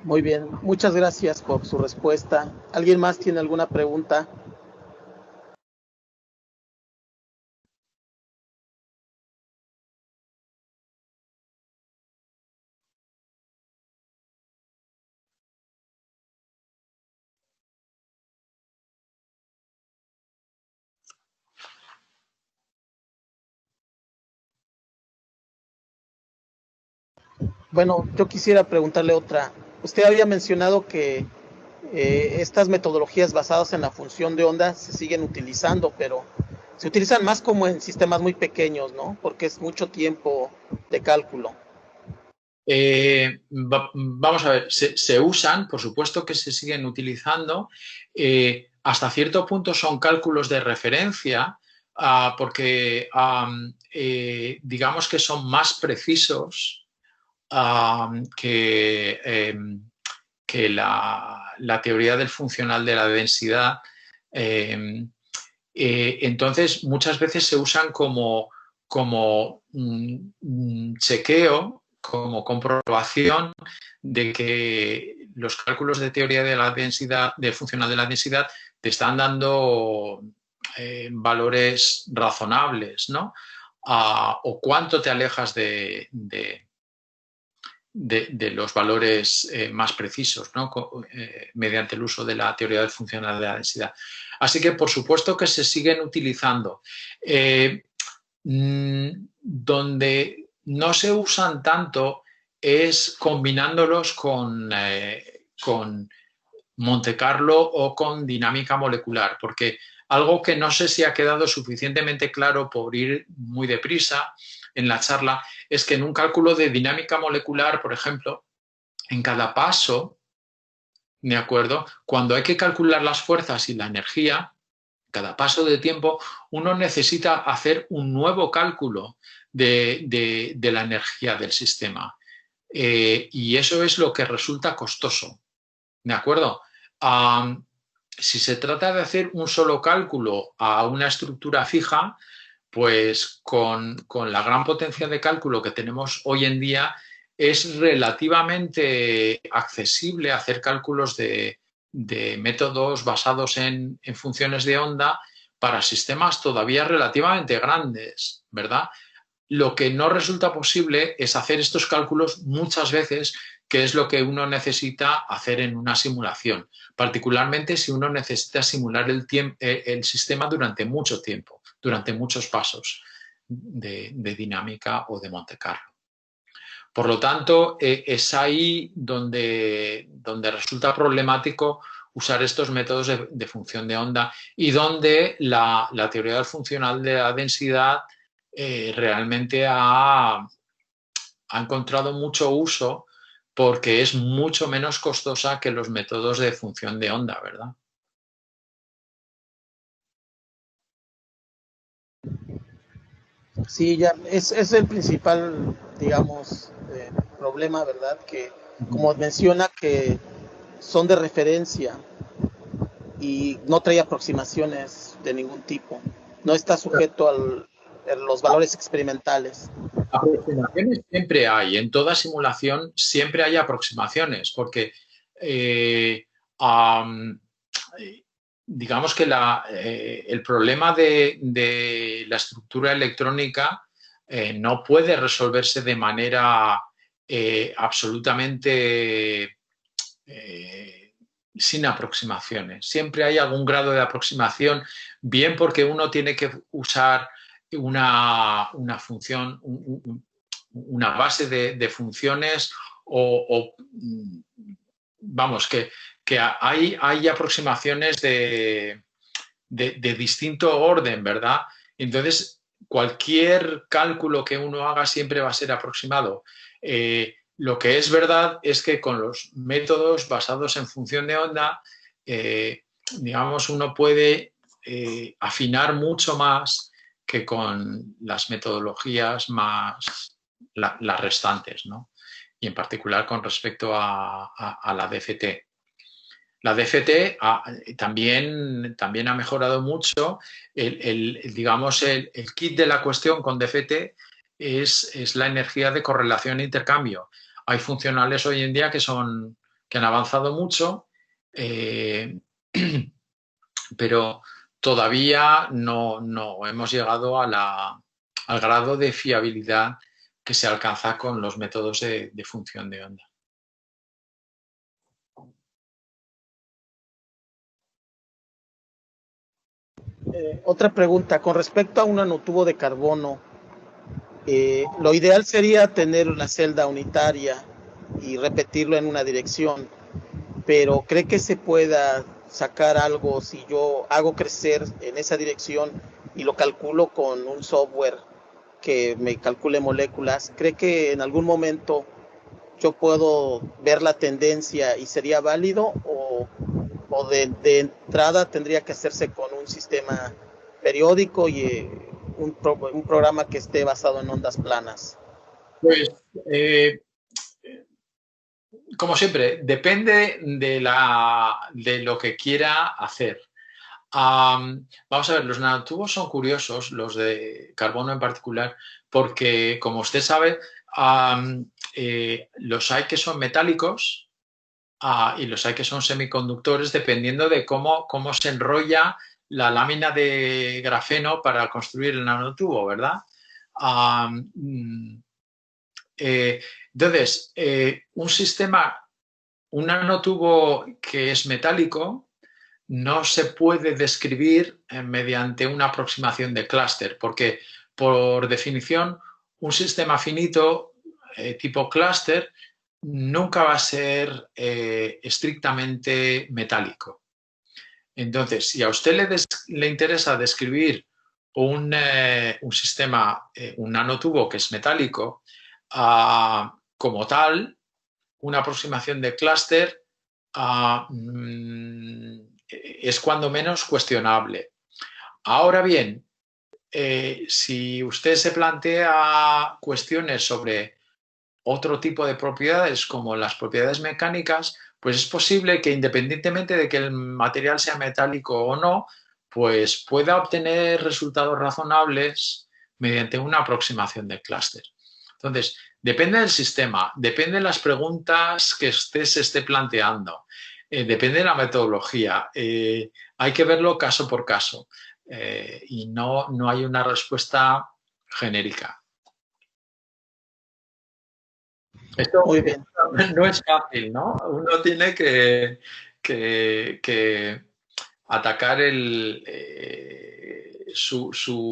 Muy bien, muchas gracias por su respuesta. ¿Alguien más tiene alguna pregunta? Bueno, yo quisiera preguntarle otra. Usted había mencionado que estas metodologías basadas en la función de onda se siguen utilizando, pero se utilizan más como en sistemas muy pequeños, ¿no? Porque es mucho tiempo de cálculo. Vamos a ver, se usan, por supuesto que se siguen utilizando. Hasta cierto punto son cálculos de referencia, porque digamos que son más precisos que la teoría del funcional de la densidad. Entonces, muchas veces se usan como chequeo, como comprobación de que los cálculos de teoría de la densidad, del funcional de la densidad, te están dando valores razonables, ¿no? O cuánto te alejas de los valores más precisos, ¿no? Mediante el uso de la teoría del funcional de la densidad. Así que, por supuesto que se siguen utilizando. Donde no se usan tanto es combinándolos con Monte Carlo o con dinámica molecular, porque algo que no sé si ha quedado suficientemente claro por ir muy deprisa en la charla es que en un cálculo de dinámica molecular, por ejemplo, en cada paso, ¿de acuerdo? Cuando hay que calcular las fuerzas y la energía, cada paso de tiempo, uno necesita hacer un nuevo cálculo de la energía del sistema. Y eso es lo que resulta costoso, ¿de acuerdo? Si se trata de hacer un solo cálculo a una estructura fija, pues con la gran potencia de cálculo que tenemos hoy en día, es relativamente accesible hacer cálculos de métodos basados en funciones de onda para sistemas todavía relativamente grandes, ¿verdad? lo que no resulta posible es hacer estos cálculos muchas veces, que es lo que uno necesita hacer en una simulación, particularmente si uno necesita simular el sistema durante mucho tiempo, durante muchos pasos de dinámica o de Monte Carlo. Por lo tanto, es ahí donde resulta problemático usar estos métodos de función de onda y donde la teoría funcional de la densidad realmente ha encontrado mucho uso porque es mucho menos costosa que los métodos de función de onda, ¿verdad? Sí, ya es el principal, digamos, problema, ¿verdad? Que como menciona que son de referencia y no trae aproximaciones de ningún tipo, no está sujeto a los valores experimentales. Aproximaciones siempre hay, en toda simulación siempre hay aproximaciones, porque digamos que el problema de la estructura electrónica no puede resolverse de manera absolutamente sin aproximaciones. Siempre hay algún grado de aproximación, bien porque uno tiene que usar una función, una base de funciones vamos, que hay aproximaciones de distinto orden, ¿verdad? Entonces, cualquier cálculo que uno haga siempre va a ser aproximado. Lo que es verdad es que con los métodos basados en función de onda, digamos, uno puede afinar mucho más que con las metodologías más las restantes, ¿no? Y en particular con respecto a la DFT. La DFT también ha mejorado mucho. Digamos, el kit de la cuestión con DFT es la energía de correlación e intercambio. Hay funcionales hoy en día que han avanzado mucho, pero todavía no hemos llegado al grado de fiabilidad que se alcanza con los métodos de función de onda. Otra pregunta, con respecto a un nanotubo de carbono, lo ideal sería tener una celda unitaria y repetirlo en una dirección, pero ¿cree que se pueda sacar algo si yo hago crecer en esa dirección y lo calculo con un software que me calcule moléculas? ¿Cree que en algún momento yo puedo ver la tendencia y sería válido o de entrada tendría que hacerse con un sistema periódico y un programa que esté basado en ondas planas? Pues, como siempre, depende de lo que quiera hacer. Vamos a ver, los nanotubos son curiosos, los de carbono en particular, porque, como usted sabe, los hay que son metálicos y los hay que son semiconductores, dependiendo de cómo se enrolla la lámina de grafeno para construir el nanotubo, ¿verdad? Entonces, un nanotubo que es metálico no se puede describir mediante una aproximación de clúster, porque por definición un sistema finito tipo clúster nunca va a ser estrictamente metálico. Entonces, si a usted le interesa describir un sistema, un nanotubo que es metálico, como tal, una aproximación de clúster es cuando menos cuestionable. Ahora bien, si usted se plantea cuestiones sobre otro tipo de propiedades como las propiedades mecánicas, pues es posible que independientemente de que el material sea metálico o no, pues pueda obtener resultados razonables mediante una aproximación de clúster. Entonces, depende del sistema, depende de las preguntas que usted se esté planteando, depende de la metodología. Hay que verlo caso por caso y no hay una respuesta genérica. Esto Muy bien. no es fácil, ¿no? Uno tiene que atacar su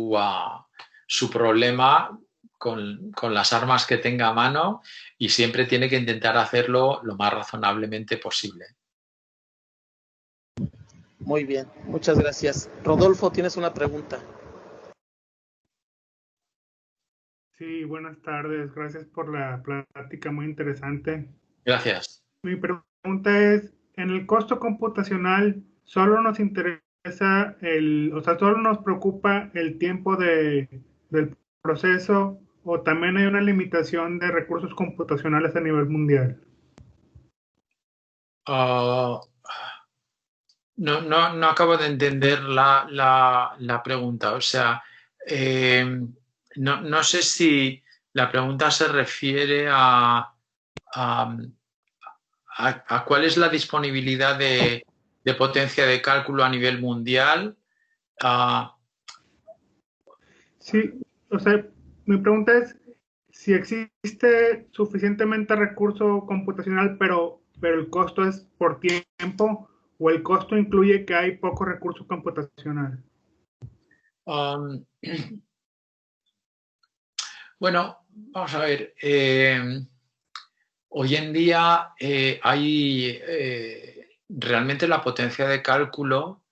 problema con las armas que tenga a mano y siempre tiene que intentar hacerlo lo más razonablemente posible. Muy bien, muchas gracias. Rodolfo, tienes una pregunta. Sí, buenas tardes. Gracias por la plática muy interesante. Gracias. Mi pregunta es, en el costo computacional, ¿solo nos interesa o sea, solo nos preocupa el tiempo del proceso o también hay una limitación de recursos computacionales a nivel mundial? No acabo de entender la pregunta. O sea, no sé si la pregunta se refiere a cuál es la disponibilidad de potencia de cálculo a nivel mundial. Sí, o sea, mi pregunta es si existe suficientemente recurso computacional, pero el costo es por tiempo o el costo incluye que hay poco recurso computacional. Bueno, vamos a ver. Hoy en día hay realmente la potencia de cálculo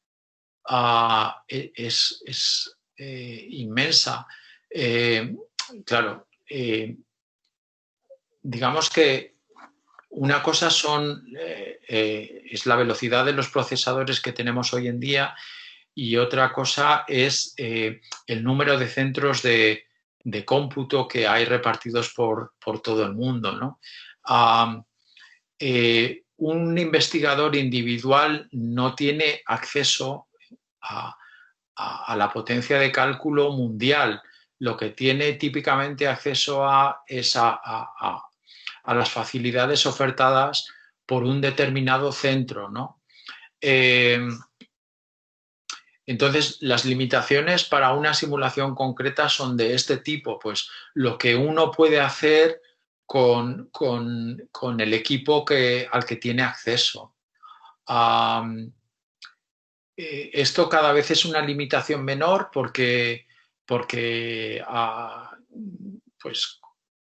es inmensa. Claro, digamos que una cosa es la velocidad de los procesadores que tenemos hoy en día y otra cosa es el número de centros de cómputo que hay repartidos por todo el mundo, ¿no? Un investigador individual no tiene acceso a la potencia de cálculo mundial. Lo que tiene típicamente acceso es a las facilidades ofertadas por un determinado centro, ¿no? Entonces, las limitaciones para una simulación concreta son de este tipo, pues lo que uno puede hacer con el equipo al que tiene acceso. Esto cada vez es una limitación menor porque pues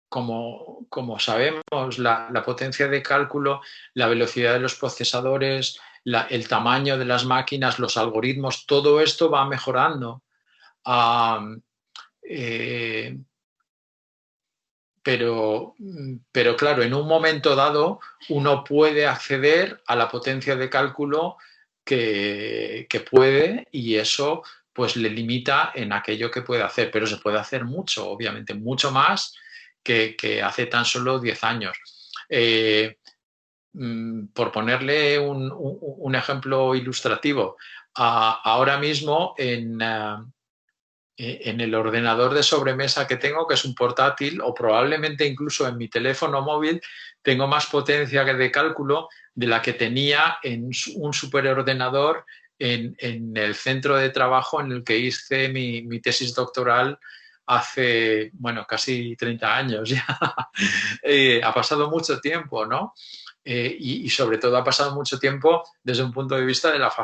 como sabemos, la potencia de cálculo, la velocidad de los procesadores, el tamaño de las máquinas, los algoritmos, todo esto va mejorando. Pero claro, en un momento dado uno puede acceder a la potencia de cálculo que puede y eso pues le limita en aquello que puede hacer, pero se puede hacer mucho, obviamente, mucho más que hace tan solo 10 años. Por ponerle un ejemplo ilustrativo, ahora mismo en el ordenador de sobremesa que tengo, que es un portátil, o probablemente incluso en mi teléfono móvil, tengo más potencia de cálculo de la que tenía en un superordenador en el centro de trabajo en el que hice mi tesis doctoral hace, bueno, casi 30 años ya. Ha pasado mucho tiempo, ¿no? Y sobre todo ha pasado mucho tiempo desde un punto de vista de las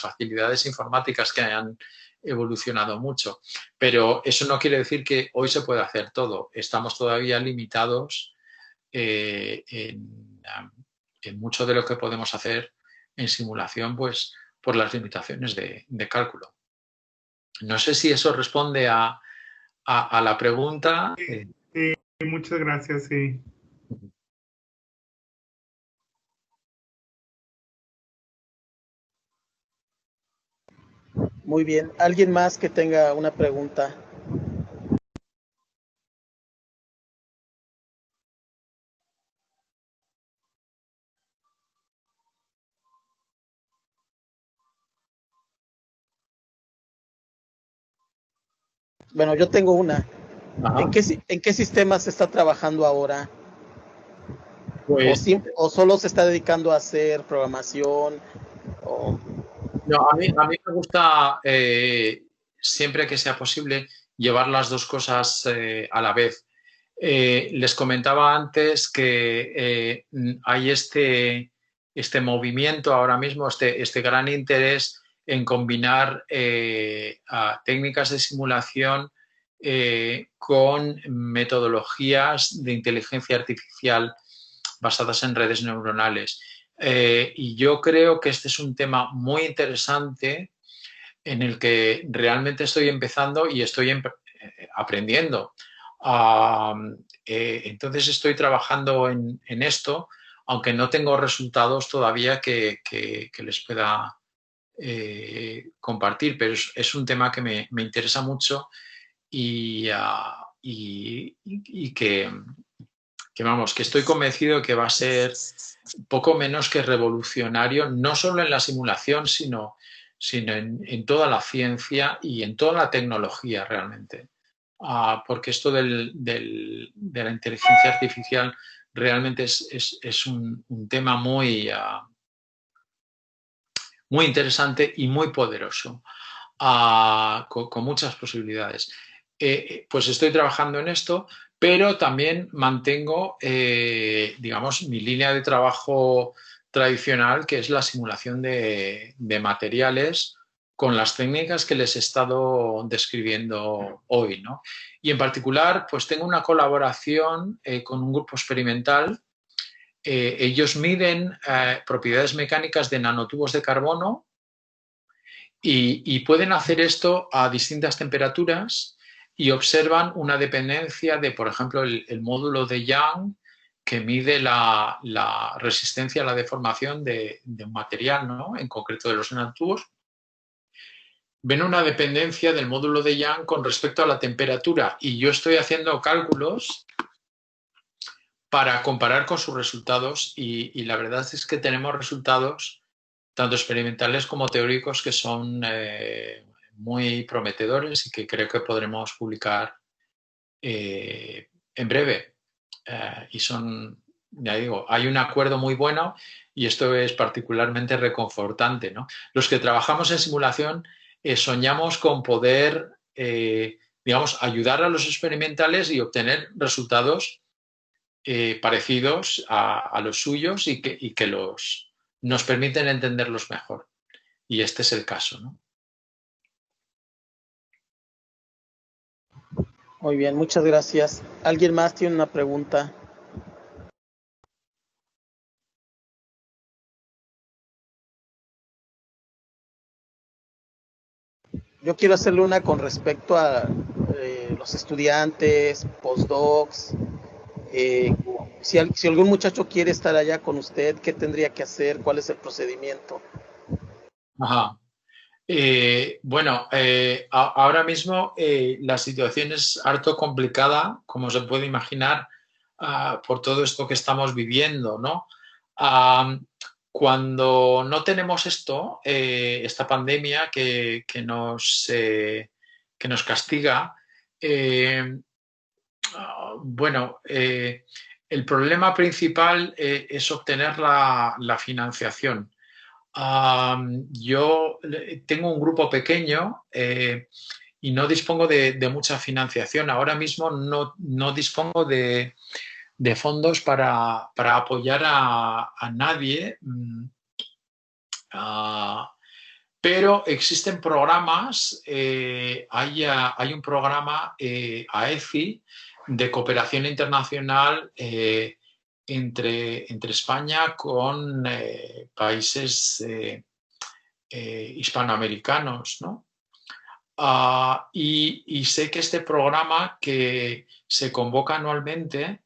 facilidades informáticas que han evolucionado mucho. Pero eso no quiere decir que hoy se pueda hacer todo. Estamos todavía limitados en mucho de lo que podemos hacer en simulación, pues por las limitaciones de cálculo. No sé si eso responde a la pregunta. Sí, muchas gracias, sí. Muy bien. ¿Alguien más que tenga una pregunta? Bueno, yo tengo una. ¿En qué sistema se está trabajando ahora? Pues, ¿O solo se está dedicando a hacer programación? no, a mí me gusta, siempre que sea posible, llevar las dos cosas a la vez. Les comentaba antes que hay este movimiento ahora mismo, este gran interés en combinar técnicas de simulación con metodologías de inteligencia artificial basadas en redes neuronales. Y yo creo que este es un tema muy interesante en el que realmente estoy empezando y estoy aprendiendo. Entonces estoy trabajando en esto, aunque no tengo resultados todavía que les pueda compartir, pero es un tema que me interesa mucho y vamos, que estoy convencido que va a ser poco menos que revolucionario, no solo en la simulación, sino en toda la ciencia y en toda la tecnología realmente. Porque esto de la inteligencia artificial realmente es un tema muy interesante y muy poderoso, con muchas posibilidades. Pues estoy trabajando en esto, pero también mantengo, digamos, mi línea de trabajo tradicional, que es la simulación de materiales con las técnicas que les he estado describiendo hoy, ¿no? Y en particular, pues tengo una colaboración con un grupo experimental. Ellos miden propiedades mecánicas de nanotubos de carbono y pueden hacer esto a distintas temperaturas y observan una dependencia de, por ejemplo, el módulo de Young, que mide la resistencia a la deformación de un material, ¿no? En concreto de los nanotubos. Ven una dependencia del módulo de Young con respecto a la temperatura y yo estoy haciendo cálculos para comparar con sus resultados y la verdad es que tenemos resultados tanto experimentales como teóricos que son muy prometedores y que creo que podremos publicar en breve. Y son, ya digo, hay un acuerdo muy bueno y esto es particularmente reconfortante, ¿no? Los que trabajamos en simulación soñamos con poder, digamos, ayudar a los experimentales y obtener resultados parecidos a los suyos y que nos permiten entenderlos mejor. Y este es el caso, ¿no? Muy bien, muchas gracias. ¿Alguien más tiene una pregunta? Yo quiero hacerle una con respecto a los estudiantes, postdocs. Si algún muchacho quiere estar allá con usted, ¿qué tendría que hacer? ¿Cuál es el procedimiento? Ajá. Bueno, ahora mismo la situación es harto complicada, como se puede imaginar, por todo esto que estamos viviendo, ¿no? Cuando no tenemos esto, esta pandemia que nos castiga, bueno, el problema principal es obtener la financiación. Yo tengo un grupo pequeño y no dispongo de mucha financiación. Ahora mismo no dispongo de fondos para apoyar a nadie. Pero existen programas, hay un programa AEFI de cooperación internacional entre España con países hispanoamericanos, ¿no? Y sé que este programa, que se convoca anualmente,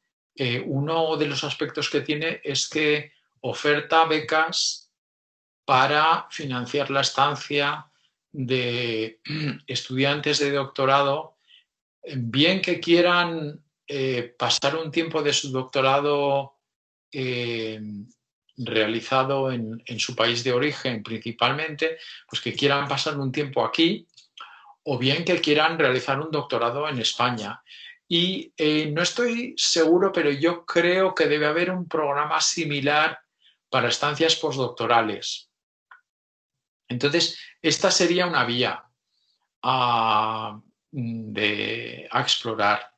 uno de los aspectos que tiene es que oferta becas para financiar la estancia de estudiantes de doctorado, bien que quieran pasar un tiempo de su doctorado realizado en su país de origen principalmente, pues que quieran pasar un tiempo aquí, o bien que quieran realizar un doctorado en España. Y no estoy seguro, pero yo creo que debe haber un programa similar para estancias postdoctorales. Entonces, esta sería una vía a explorar.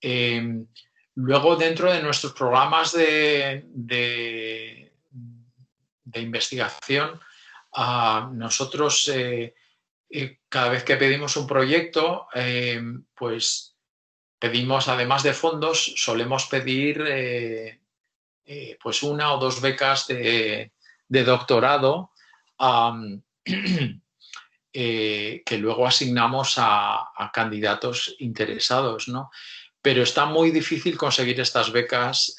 Luego, dentro de nuestros programas de investigación, nosotros cada vez que pedimos un proyecto, pues pedimos, además de fondos, solemos pedir pues 1 o 2 becas de doctorado que luego asignamos a candidatos interesados, ¿no? Pero está muy difícil conseguir estas becas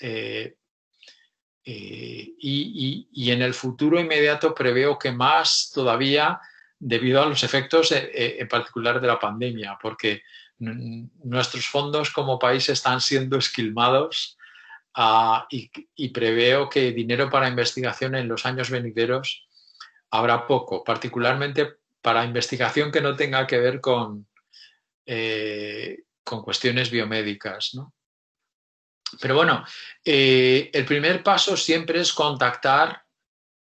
y en el futuro inmediato preveo que más todavía debido a los efectos en particular de la pandemia, porque nuestros fondos como país están siendo esquilmados y preveo que dinero para investigación en los años venideros habrá poco, particularmente para investigación que no tenga que ver con cuestiones biomédicas, ¿no? Pero bueno, el primer paso siempre es contactar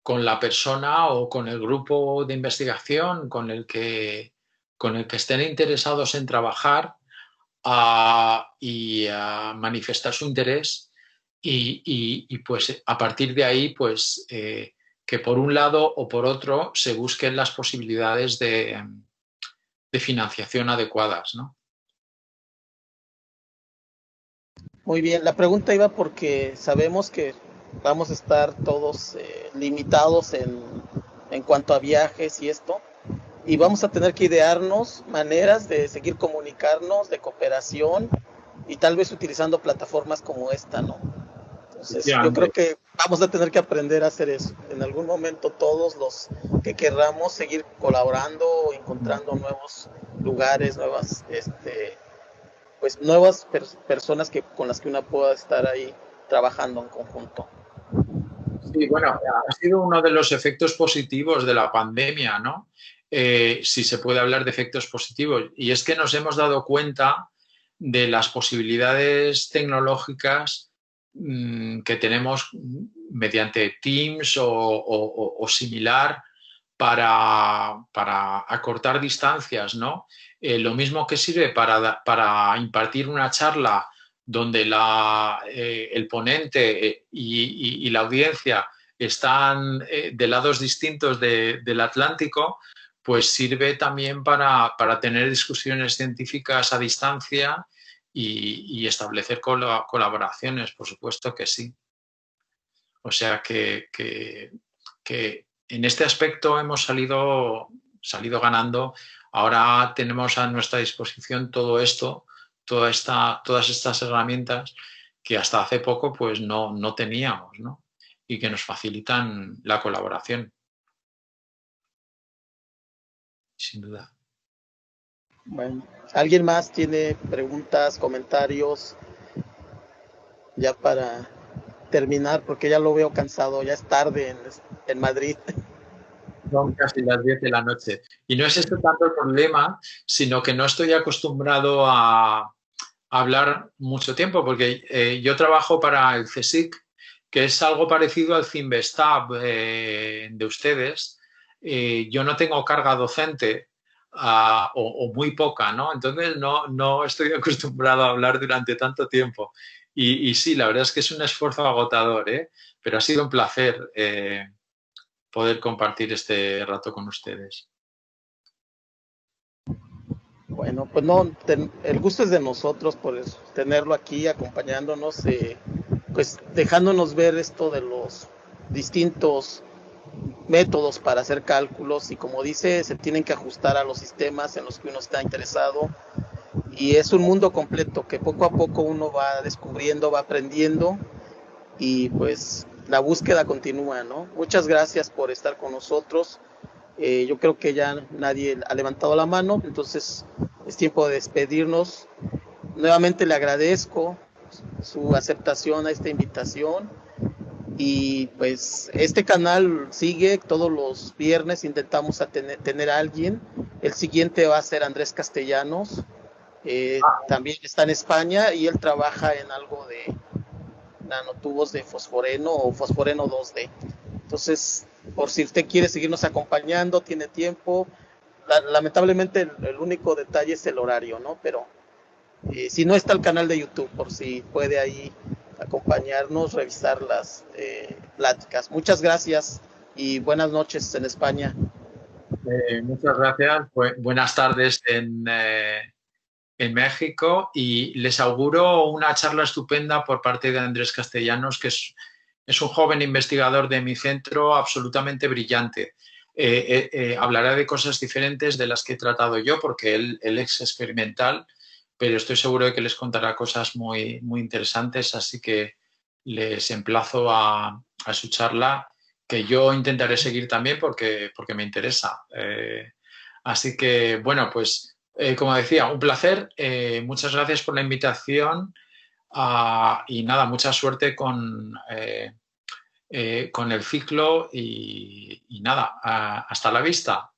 con la persona o con el grupo de investigación con el que estén interesados en trabajar y manifestar su interés y pues a partir de ahí pues que por un lado o por otro se busquen las posibilidades de financiación adecuadas, ¿no? Muy bien, la pregunta iba porque sabemos que vamos a estar todos limitados en cuanto a viajes y esto, y vamos a tener que idearnos maneras de seguir comunicarnos, de cooperación, y tal vez utilizando plataformas como esta, ¿no? Entonces, yo creo que vamos a tener que aprender a hacer eso. En algún momento todos los que querramos seguir colaborando o encontrando nuevos lugares, nuevas pues nuevas personas con las que uno pueda estar ahí trabajando en conjunto. Sí, bueno, ha sido uno de los efectos positivos de la pandemia, ¿no? Si se puede hablar de efectos positivos. Y es que nos hemos dado cuenta de las posibilidades tecnológicas que tenemos mediante Teams o similar para acortar distancias, ¿no? Lo mismo que sirve para impartir una charla donde el ponente y la audiencia están de lados distintos del Atlántico, pues sirve también para tener discusiones científicas a distancia y establecer colaboraciones, por supuesto que sí. O sea que en este aspecto hemos salido ganando. Ahora tenemos a nuestra disposición todo esto, todas estas herramientas que hasta hace poco pues no teníamos, ¿no? Y que nos facilitan la colaboración. Sin duda. Bueno, ¿alguien más tiene preguntas, comentarios? Ya para terminar, porque ya lo veo cansado, ya es tarde en Madrid. Son casi las 10 de la noche. Y no es esto tanto el problema, sino que no estoy acostumbrado a hablar mucho tiempo, porque yo trabajo para el CSIC, que es algo parecido al CIMBESTAB de ustedes. Yo no tengo carga docente o muy poca, ¿no? Entonces no estoy acostumbrado a hablar durante tanto tiempo. Y sí, la verdad es que es un esfuerzo agotador, ¿eh? Pero ha sido un placer poder compartir este rato con ustedes. Bueno, pues no, el gusto es de nosotros por tenerlo aquí acompañándonos, pues dejándonos ver esto de los distintos métodos para hacer cálculos y como dice, se tienen que ajustar a los sistemas en los que uno está interesado y es un mundo completo que poco a poco uno va descubriendo, va aprendiendo y pues la búsqueda continúa, ¿no? Muchas gracias por estar con nosotros. Yo creo que ya nadie ha levantado la mano, entonces es tiempo de despedirnos. Nuevamente le agradezco su aceptación a esta invitación y pues este canal sigue todos los viernes, intentamos tener a alguien. El siguiente va a ser Andrés Castellanos, también está en España y él trabaja en algo de nanotubos de fosforeno o fosforeno 2D. Entonces, por si usted quiere seguirnos acompañando, tiene tiempo. Lamentablemente el único detalle es el horario, ¿no? Pero Si no está el canal de YouTube, por si puede ahí acompañarnos, revisar las pláticas. Muchas gracias y buenas noches en España. Muchas gracias. Buenas tardes en México y les auguro una charla estupenda por parte de Andrés Castellanos, que es un joven investigador de mi centro absolutamente brillante. Hablará de cosas diferentes de las que he tratado yo, porque él es experimental, pero estoy seguro de que les contará cosas muy, muy interesantes, así que les emplazo a su charla, que yo intentaré seguir también porque me interesa. Así que, bueno, pues como decía, un placer. Muchas gracias por la invitación y nada, mucha suerte con el ciclo y nada, hasta la vista.